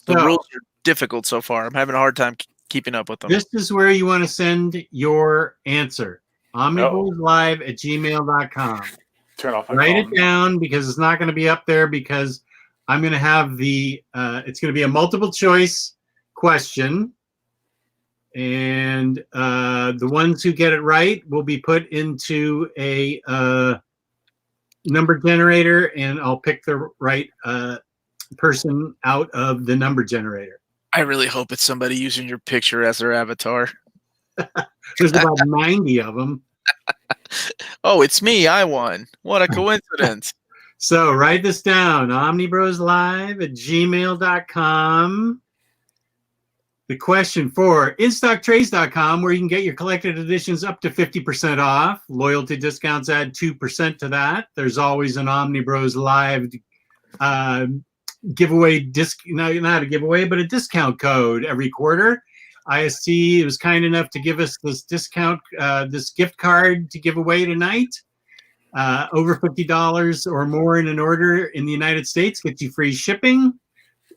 The rules are difficult so far. I'm having a hard time keeping up with them. This is where you want to send your answer. omnibullslive@gmail.com. Turn off my Write phone. it down because it's not going to be up there because I'm going to have it's going to be a multiple choice question. And the ones who get it right will be put into a number generator, and I'll pick the right person out of the number generator. I really hope it's somebody using your picture as their avatar. There's about 90 of them. Oh, it's me. I won. What a coincidence. So write this down, omnibroslive@gmail.com. The question for InStockTrades.com, where you can get your collected editions up to 50% off. Loyalty discounts add 2% to that. There's always an Omnibros Live giveaway, not a giveaway, but a discount code every quarter. IST was kind enough to give us this discount, this gift card to give away tonight. Over $50 or more in an order in the United States gets you free shipping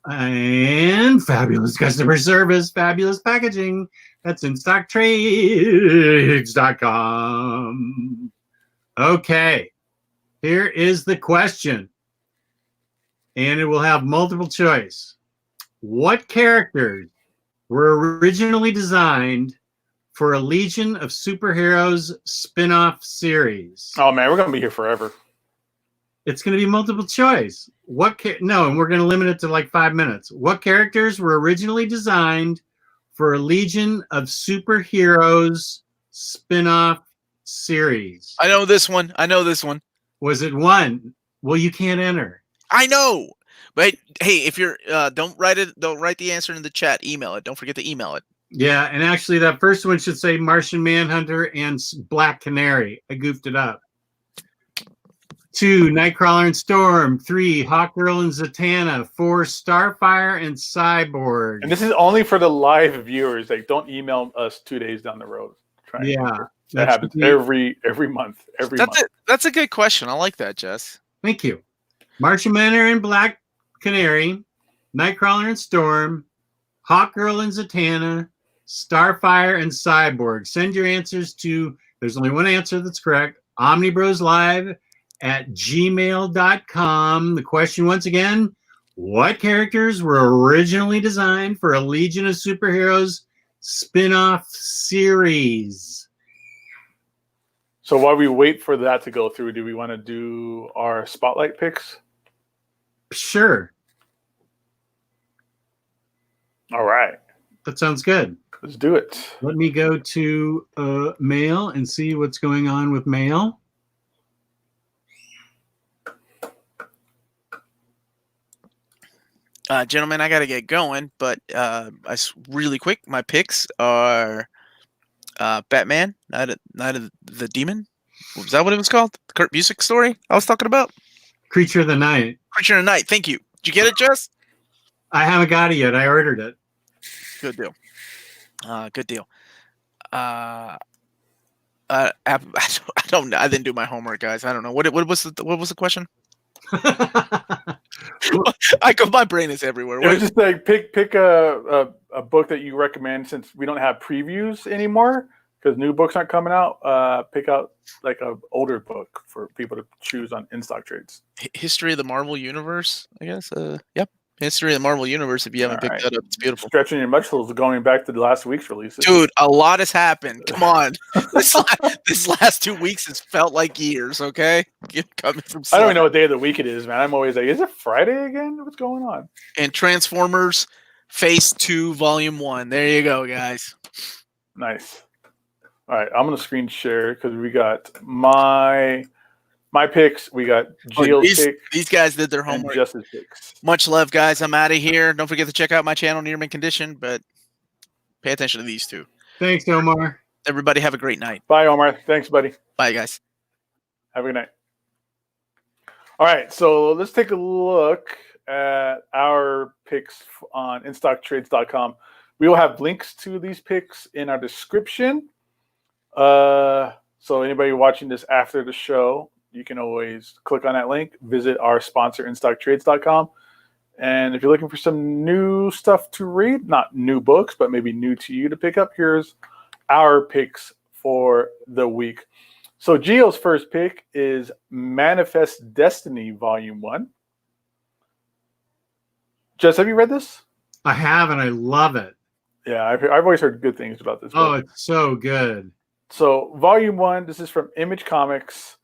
and fabulous customer service, fabulous packaging. That's InStockTrades.com. Okay, here is the question, and it will have multiple choice. What characters were originally designed for a Legion of Superheroes spin-off series? Oh man, we're gonna be here forever. It's going to be multiple choice. No, and we're going to limit it to like 5 minutes. What characters were originally designed for a Legion of Superheroes spin-off series? I know this one. Was it 1? Well, you can't enter. I know. But hey, if you're don't write the answer in the chat. Email it. Don't forget to email it. Yeah, and actually that first one should say Martian Manhunter and Black Canary. I goofed it up. 2, Nightcrawler and Storm. 3, Hawkgirl and Zatanna. 4, Starfire and Cyborg. And this is only for the live viewers. Like, don't email us 2 days down the road. That happens every month. That's a good question. I like that, Jess. Thank you. Martian Manhunter and Black Canary. Nightcrawler and Storm. Hawkgirl and Zatanna. Starfire and Cyborg. Send your answers to, there's only one answer that's correct, omnibroslive@gmail.com. The question once again, what characters were originally designed for a Legion of Superheroes spin-off series? So while we wait for that to go through, do we want to do our spotlight picks? Sure. All right. That sounds good. Let's do it. Let me go to mail and see what's going on with mail. Gentlemen, I got to get going, but really quick, my picks are Batman, Night of the Demon. Was that what it was called? The Kurt Busiek story I was talking about? Creature of the Night. Creature of the Night. Thank you. Did you get it, Jess? I haven't got it yet. I ordered it. Good deal. Good deal. I don't know. I didn't do my homework, guys. I don't know. What was the question? My brain is everywhere. It was just like pick a book that you recommend, since we don't have previews anymore because new books aren't coming out. Pick out like an older book for people to choose on in stock trades. History of the Marvel Universe, I guess. Yep. History of the Marvel Universe. If you haven't picked that up, it's beautiful. Stretching your muscles going back to the last week's releases. Dude, a lot has happened. Come on. This last 2 weeks has felt like years, okay? Coming from I don't even know what day of the week it is, man. I'm always like, is it Friday again? What's going on? And Transformers Phase 2 Volume 1. There you go, guys. Nice. All right, I'm going to screen share because we got my picks. We got Gio's picks. These guys did their homework. Jess's picks. Much love, guys. I'm out of here. Don't forget to check out my channel, Near Mint Condition, but pay attention to these two. Thanks, Omar. Everybody have a great night. Bye, Omar. Thanks, buddy. Bye, guys. Have a good night. All right, so let's take a look at our picks on InStockTrades.com. We will have links to these picks in our description. So anybody watching this after the show, you can always click on that link, visit our sponsor, InStockTrades.com. And if you're looking for some new stuff to read, not new books, but maybe new to you to pick up, here's our picks for the week. So Gio's first pick is Manifest Destiny, Volume 1. Jess, have you read this? I have, and I love it. Yeah, I've always heard good things about this book. Oh, it's so good. So Volume 1, this is from Image Comics.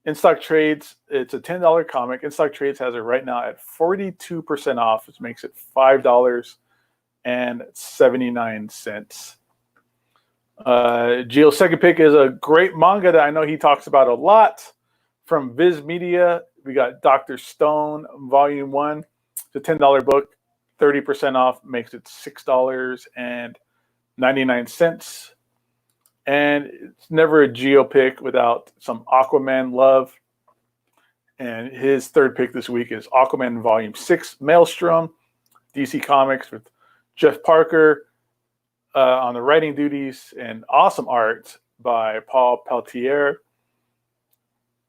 In Stock Trades, it's a $10 comic. In Stock Trades has it right now at 42% off, which makes it $5.79. Gio's second pick is a great manga that I know he talks about a lot from Viz Media. We got Dr. Stone, Volume 1. It's a $10 book, 30% off, makes it $6.99. And it's never a Gio pick without some Aquaman love. And his third pick this week is Aquaman Volume 6, Maelstrom, DC Comics with Jeff Parker on the writing duties, and awesome art by Paul Peltier.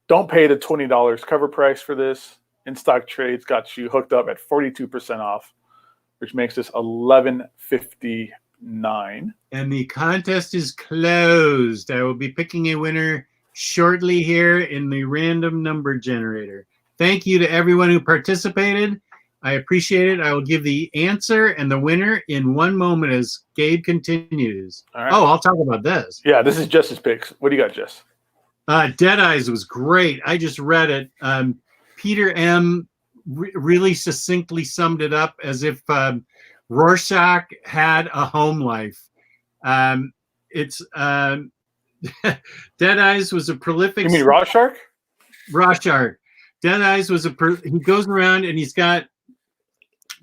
Don't pay the $20 cover price for this. In Stock Trades got you hooked up at 42% off, which makes this $11.59. And the contest is closed. I will be picking a winner shortly here in the random number generator. Thank you to everyone who participated. I appreciate it. I will give the answer and the winner in one moment as Gabe continues. All right. Oh, I'll talk about this. Yeah, this is Jess's picks. What do you got, Jess? Dead Eyes was great. I just read it. Peter M. really succinctly summed it up as if Rorschach had a home life. It's Dead Eyes was a prolific. You mean Rorschach? Rorschach. Dead Eyes was he goes around and he's got.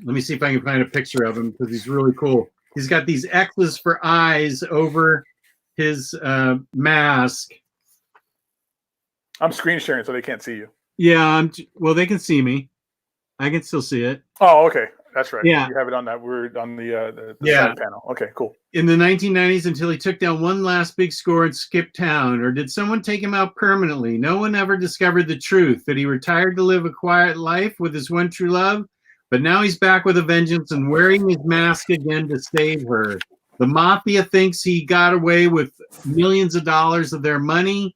Let me see if I can find a picture of him because he's really cool. He's got these X's for eyes over his mask. I'm screen sharing so they can't see you. Yeah, well, they can see me. I can still see it. Oh, okay. That's right. Yeah. You have it on that word on the Yeah. side panel. Okay, cool. In the 1990s until he took down one last big score and skipped town? Or did someone take him out permanently? No one ever discovered the truth. That he retired to live a quiet life with his one true love? But now he's back with a vengeance and wearing his mask again to save her. The mafia thinks he got away with millions of dollars of their money.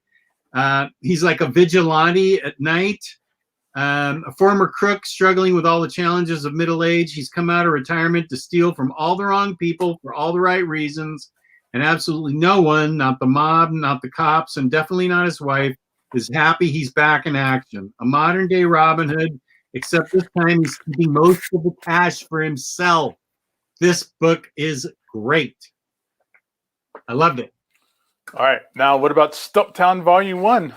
He's like a vigilante at night. A former crook struggling with all the challenges of middle age. He's come out of retirement to steal from all the wrong people for all the right reasons. And absolutely no one, not the mob, not the cops, and definitely not his wife, is happy he's back in action. A modern day Robin Hood, except this time he's keeping most of the cash for himself. This book is great. I loved it. All right. Now, what about Stump Town Volume 1?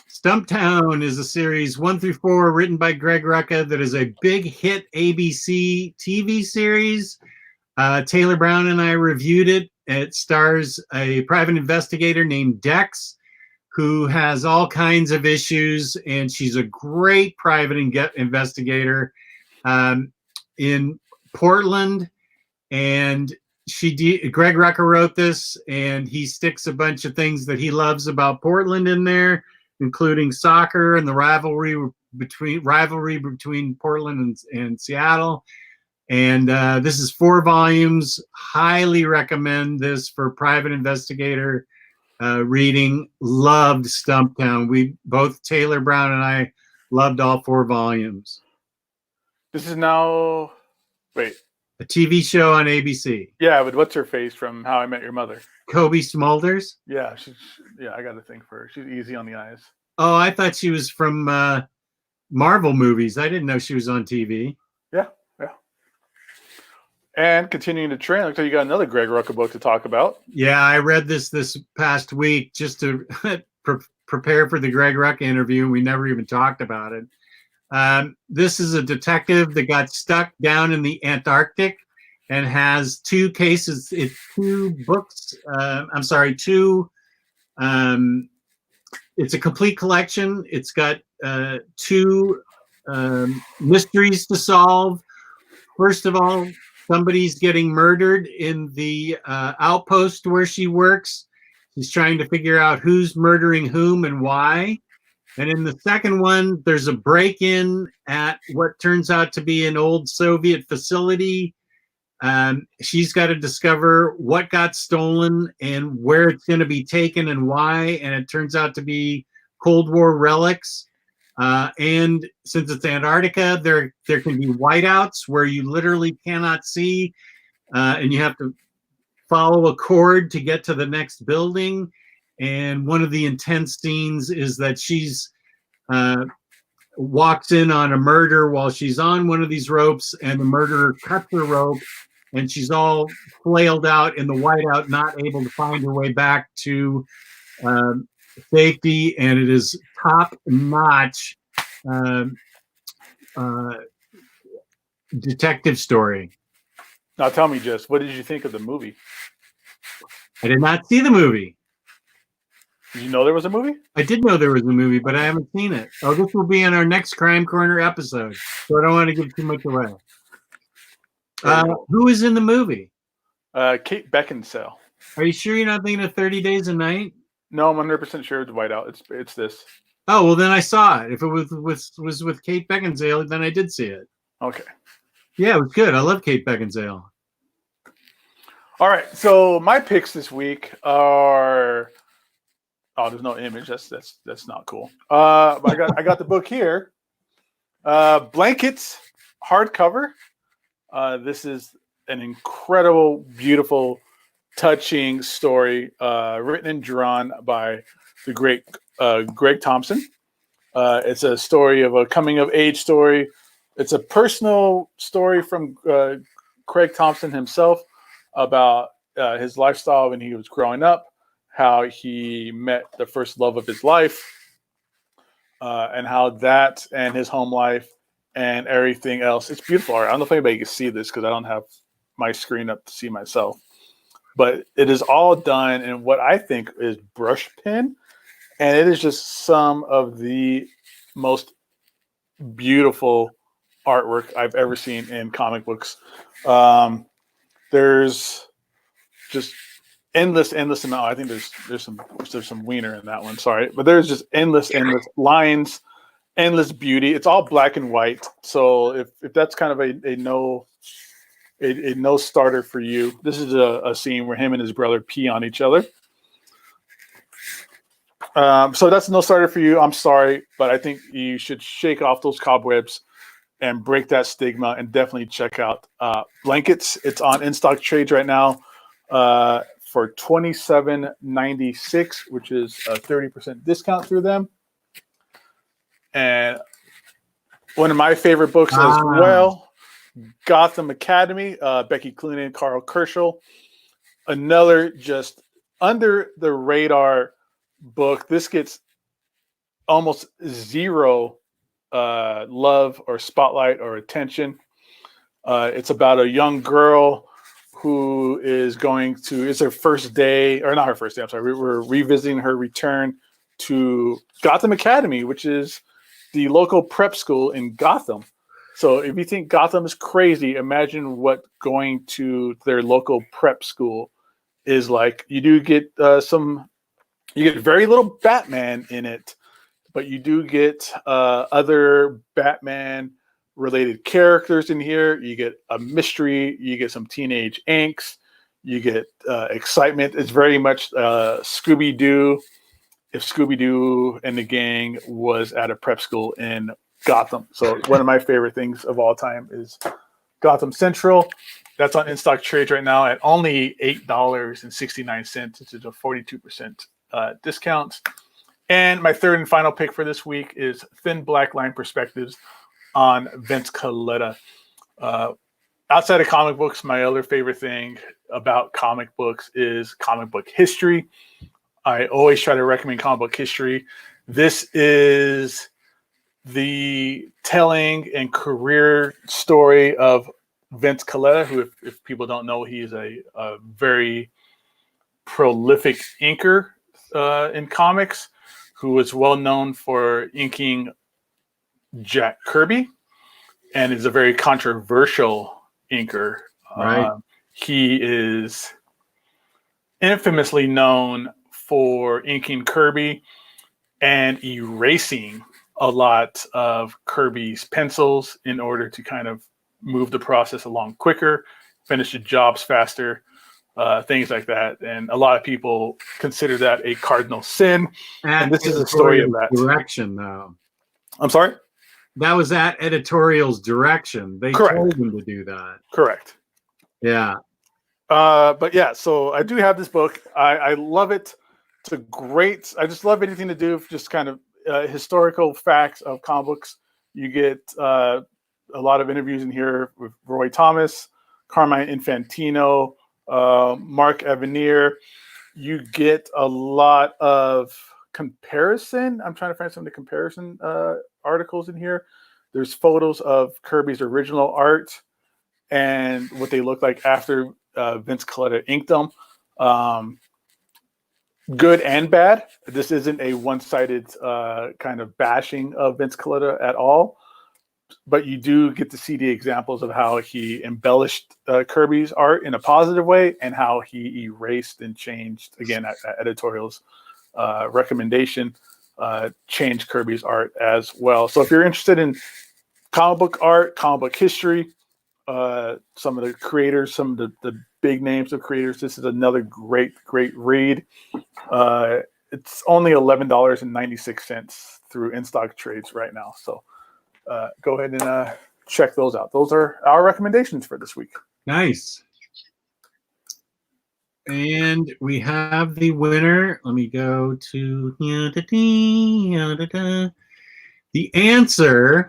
Stump Town is a series 1 through 4 written by Greg Rucka that is a big hit ABC TV series. Taylor Brown and I reviewed it. It stars a private investigator named Dex who has all kinds of issues, and she's a great private investigator in Portland. And Greg Rucka wrote this, and he sticks a bunch of things that he loves about Portland in there, including soccer and the rivalry between Portland and Seattle. And this is 4 volumes. Highly recommend this for private investigator reading. Loved Stump Town. We both, Taylor Brown and I, loved all 4 volumes. This is now, wait. A TV show on ABC. Yeah, but what's her face from How I Met Your Mother? Kobe Smulders? Yeah, I got to think for her. She's easy on the eyes. Oh, I thought she was from Marvel movies. I didn't know she was on TV. Yeah. And continuing to trend, looks like you got another Greg Rucka book to talk about. Yeah, I read this past week just to prepare for the Greg Rucka interview, and we never even talked about it. This is a detective that got stuck down in the Antarctic and has 2 cases. It's 2 books. It's a complete collection. It's got 2 mysteries to solve. First of all, somebody's getting murdered in the outpost where she works. She's trying to figure out who's murdering whom and why. And in the second one, there's a break-in at what turns out to be an old Soviet facility. She's got to discover what got stolen and where it's going to be taken and why. And it turns out to be Cold War relics. And since it's Antarctica, there can be whiteouts where you literally cannot see, and you have to follow a cord to get to the next building. And one of the intense scenes is that she's walks in on a murder while she's on one of these ropes, and the murderer cuts her rope, and she's all flailed out in the whiteout, not able to find her way back to safety. And it is top-notch detective story. Now tell me, Jess, what did you think of the movie? I did not see the movie. Did you know there was a movie? I did know there was a movie, but I haven't seen it. Oh, this will be in our next Crime Corner episode, so I don't want to give too much away. Who is in the movie? Kate Beckinsale. Are you sure you're not thinking of 30 Days a Night? No, I'm 100% sure it's Whiteout. It's this. Oh, well, then I saw it. If it was with Kate Beckinsale, then I did see it. Okay. Yeah, it was good. I love Kate Beckinsale. All right, so my picks this week are. Oh, there's no image. That's not cool. I got the book here. Blankets, hardcover. This is an incredible, beautiful, touching story written and drawn by the great Greg Thompson. It's a story of a coming-of-age story. It's a personal story from Craig Thompson himself about his lifestyle when he was growing up, how he met the first love of his life, and how that and his home life and everything else. It's beautiful art. I don't know if anybody can see this because I don't have my screen up to see myself. But it is all done in what I think is brush pen. And it is just some of the most beautiful artwork I've ever seen in comic books. There's just endless amount. I think there's some wiener in that one. Sorry, but there's just endless lines, endless beauty. It's all black and white. So if that's kind of a no starter for you, this is a scene where him and his brother pee on each other. So that's no starter for you. I'm sorry, but I think you should shake off those cobwebs and break that stigma, and definitely check out Blankets. It's on in stock trades right now for $27.96, which is a 30% discount through them. And one of my favorite books as well, Gotham Academy, Becky Cloonan, Carl Kerschel. Another just under the radar book. This gets almost zero love or spotlight or attention. It's about a young girl who is going to, it's her first day, or not her first day, I'm sorry, we're revisiting her return to Gotham Academy, which is the local prep school in Gotham. So if you think Gotham is crazy, imagine what going to their local prep school is like. You do get you get very little Batman in it, but you do get other Batman related characters in here. You get a mystery, you get some teenage angst, you get excitement. It's very much Scooby-Doo, if Scooby-Doo and the gang was at a prep school in Gotham. So one of my favorite things of all time is Gotham Central. That's on in-stock trades right now at only $8.69, which is a 42% discount. And my third and final pick for this week is Thin Black Line Perspectives on Vince Colletta. Outside of comic books, my other favorite thing about comic books is comic book history. I always try to recommend comic book history. This is the telling and career story of Vince Colletta, who, if people don't know, he is a very prolific inker in comics, who was well known for inking Jack Kirby and is a very controversial inker. Right. He is infamously known for inking Kirby and erasing a lot of Kirby's pencils in order to kind of move the process along quicker, finish the jobs faster, things like that. And a lot of people consider that a cardinal sin. And this is the story of that. Direction, though. I'm sorry? That was at editorial's direction. They Correct. told him to do that. Correct. Yeah. But yeah, so I do have this book. I love it. It's a great, I just love anything to do with just kind of historical facts of comic books. You get a lot of interviews in here with Roy Thomas, Carmine Infantino, Mark Evanier. You get a lot of comparison. I'm trying to find some of the comparison articles in here. There's photos of Kirby's original art and what they look like after Vince Colletta inked them. Good and bad. This isn't a one-sided kind of bashing of Vince Colletta at all, but you do get to see the examples of how he embellished Kirby's art in a positive way and how he erased and changed, again, at editorial's recommendation, changed Kirby's art as well. So if you're interested in comic book art, comic book history, some of the creators, some of the big names of creators, this is another great read. It's only $11.96 through in-stock trades right now. So go ahead and check those out. Those are our recommendations for this week. Nice. And we have the winner. Let me go to the answer.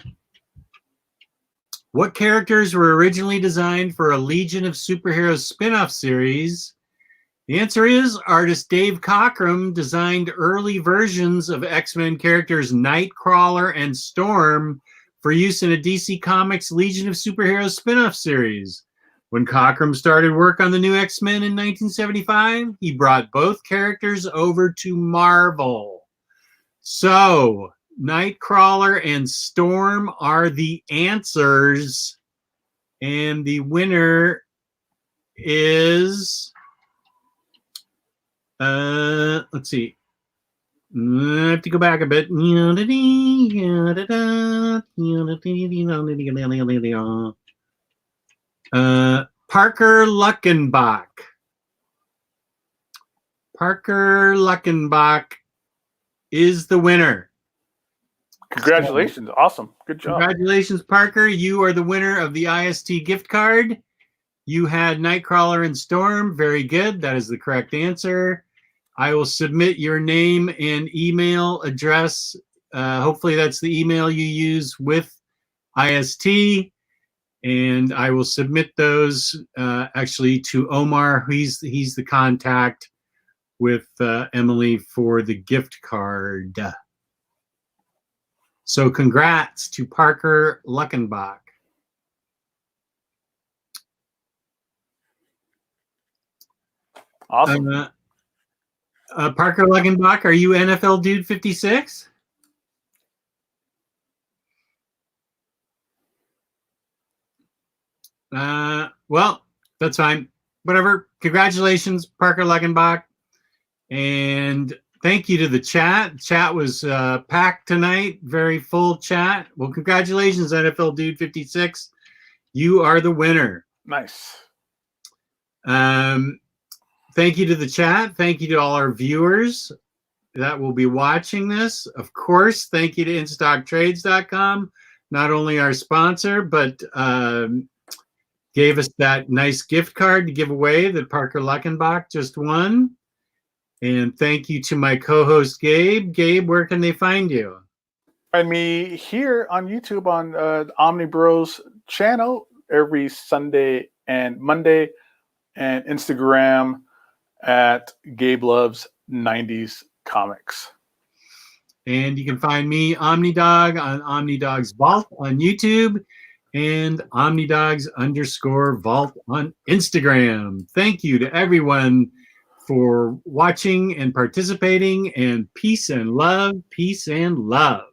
What characters were originally designed for a Legion of Superheroes spin-off series? The answer is artist Dave Cockrum designed early versions of X-Men characters Nightcrawler and Storm for use in a DC Comics Legion of Superheroes spin-off series. When Cockrum started work on the new X-Men in 1975, he brought both characters over to Marvel. So, Nightcrawler and Storm are the answers, and the winner is, let's see, I have to go back a bit. Parker Luckenbach. Parker Luckenbach is the winner. Congratulations. Awesome. Good job. Congratulations, Parker. You are the winner of the IST gift card. You had Nightcrawler and Storm. Very good. That is the correct answer. I will submit your name and email address. Hopefully that's the email you use with IST. And I will submit those actually to Omar. He's the contact with Emily for the gift card. So congrats to Parker Luckenbach. Awesome. Parker Luckenbach, are you NFL Dude 56? Well, that's fine. Whatever. Congratulations, Parker Luckenbach. And thank you to the chat. Chat was packed tonight. Very full chat. Well, congratulations, NFL Dude 56. You are the winner. Nice. Thank you to the chat. Thank you to all our viewers that will be watching this. Of course, thank you to InStockTrades.com, not only our sponsor, but gave us that nice gift card to give away that Parker Luckenbach just won. And thank you to my co-host, Gabe. Gabe, where can they find you? Find me here on YouTube on Omnibros channel every Sunday and Monday, and Instagram at Gabe Loves 90s Comics. And you can find me, OmniDog, on OmniDog's Vault on YouTube and OmniDogs_Vault on Instagram. Thank you to everyone for watching and participating, and peace and love, peace and love.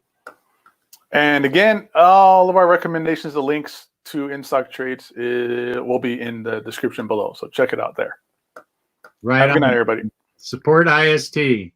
And again, all of our recommendations, the links to In Stock Trades will be in the description below. So check it out there. Right. Have a good night, everybody. Support IST.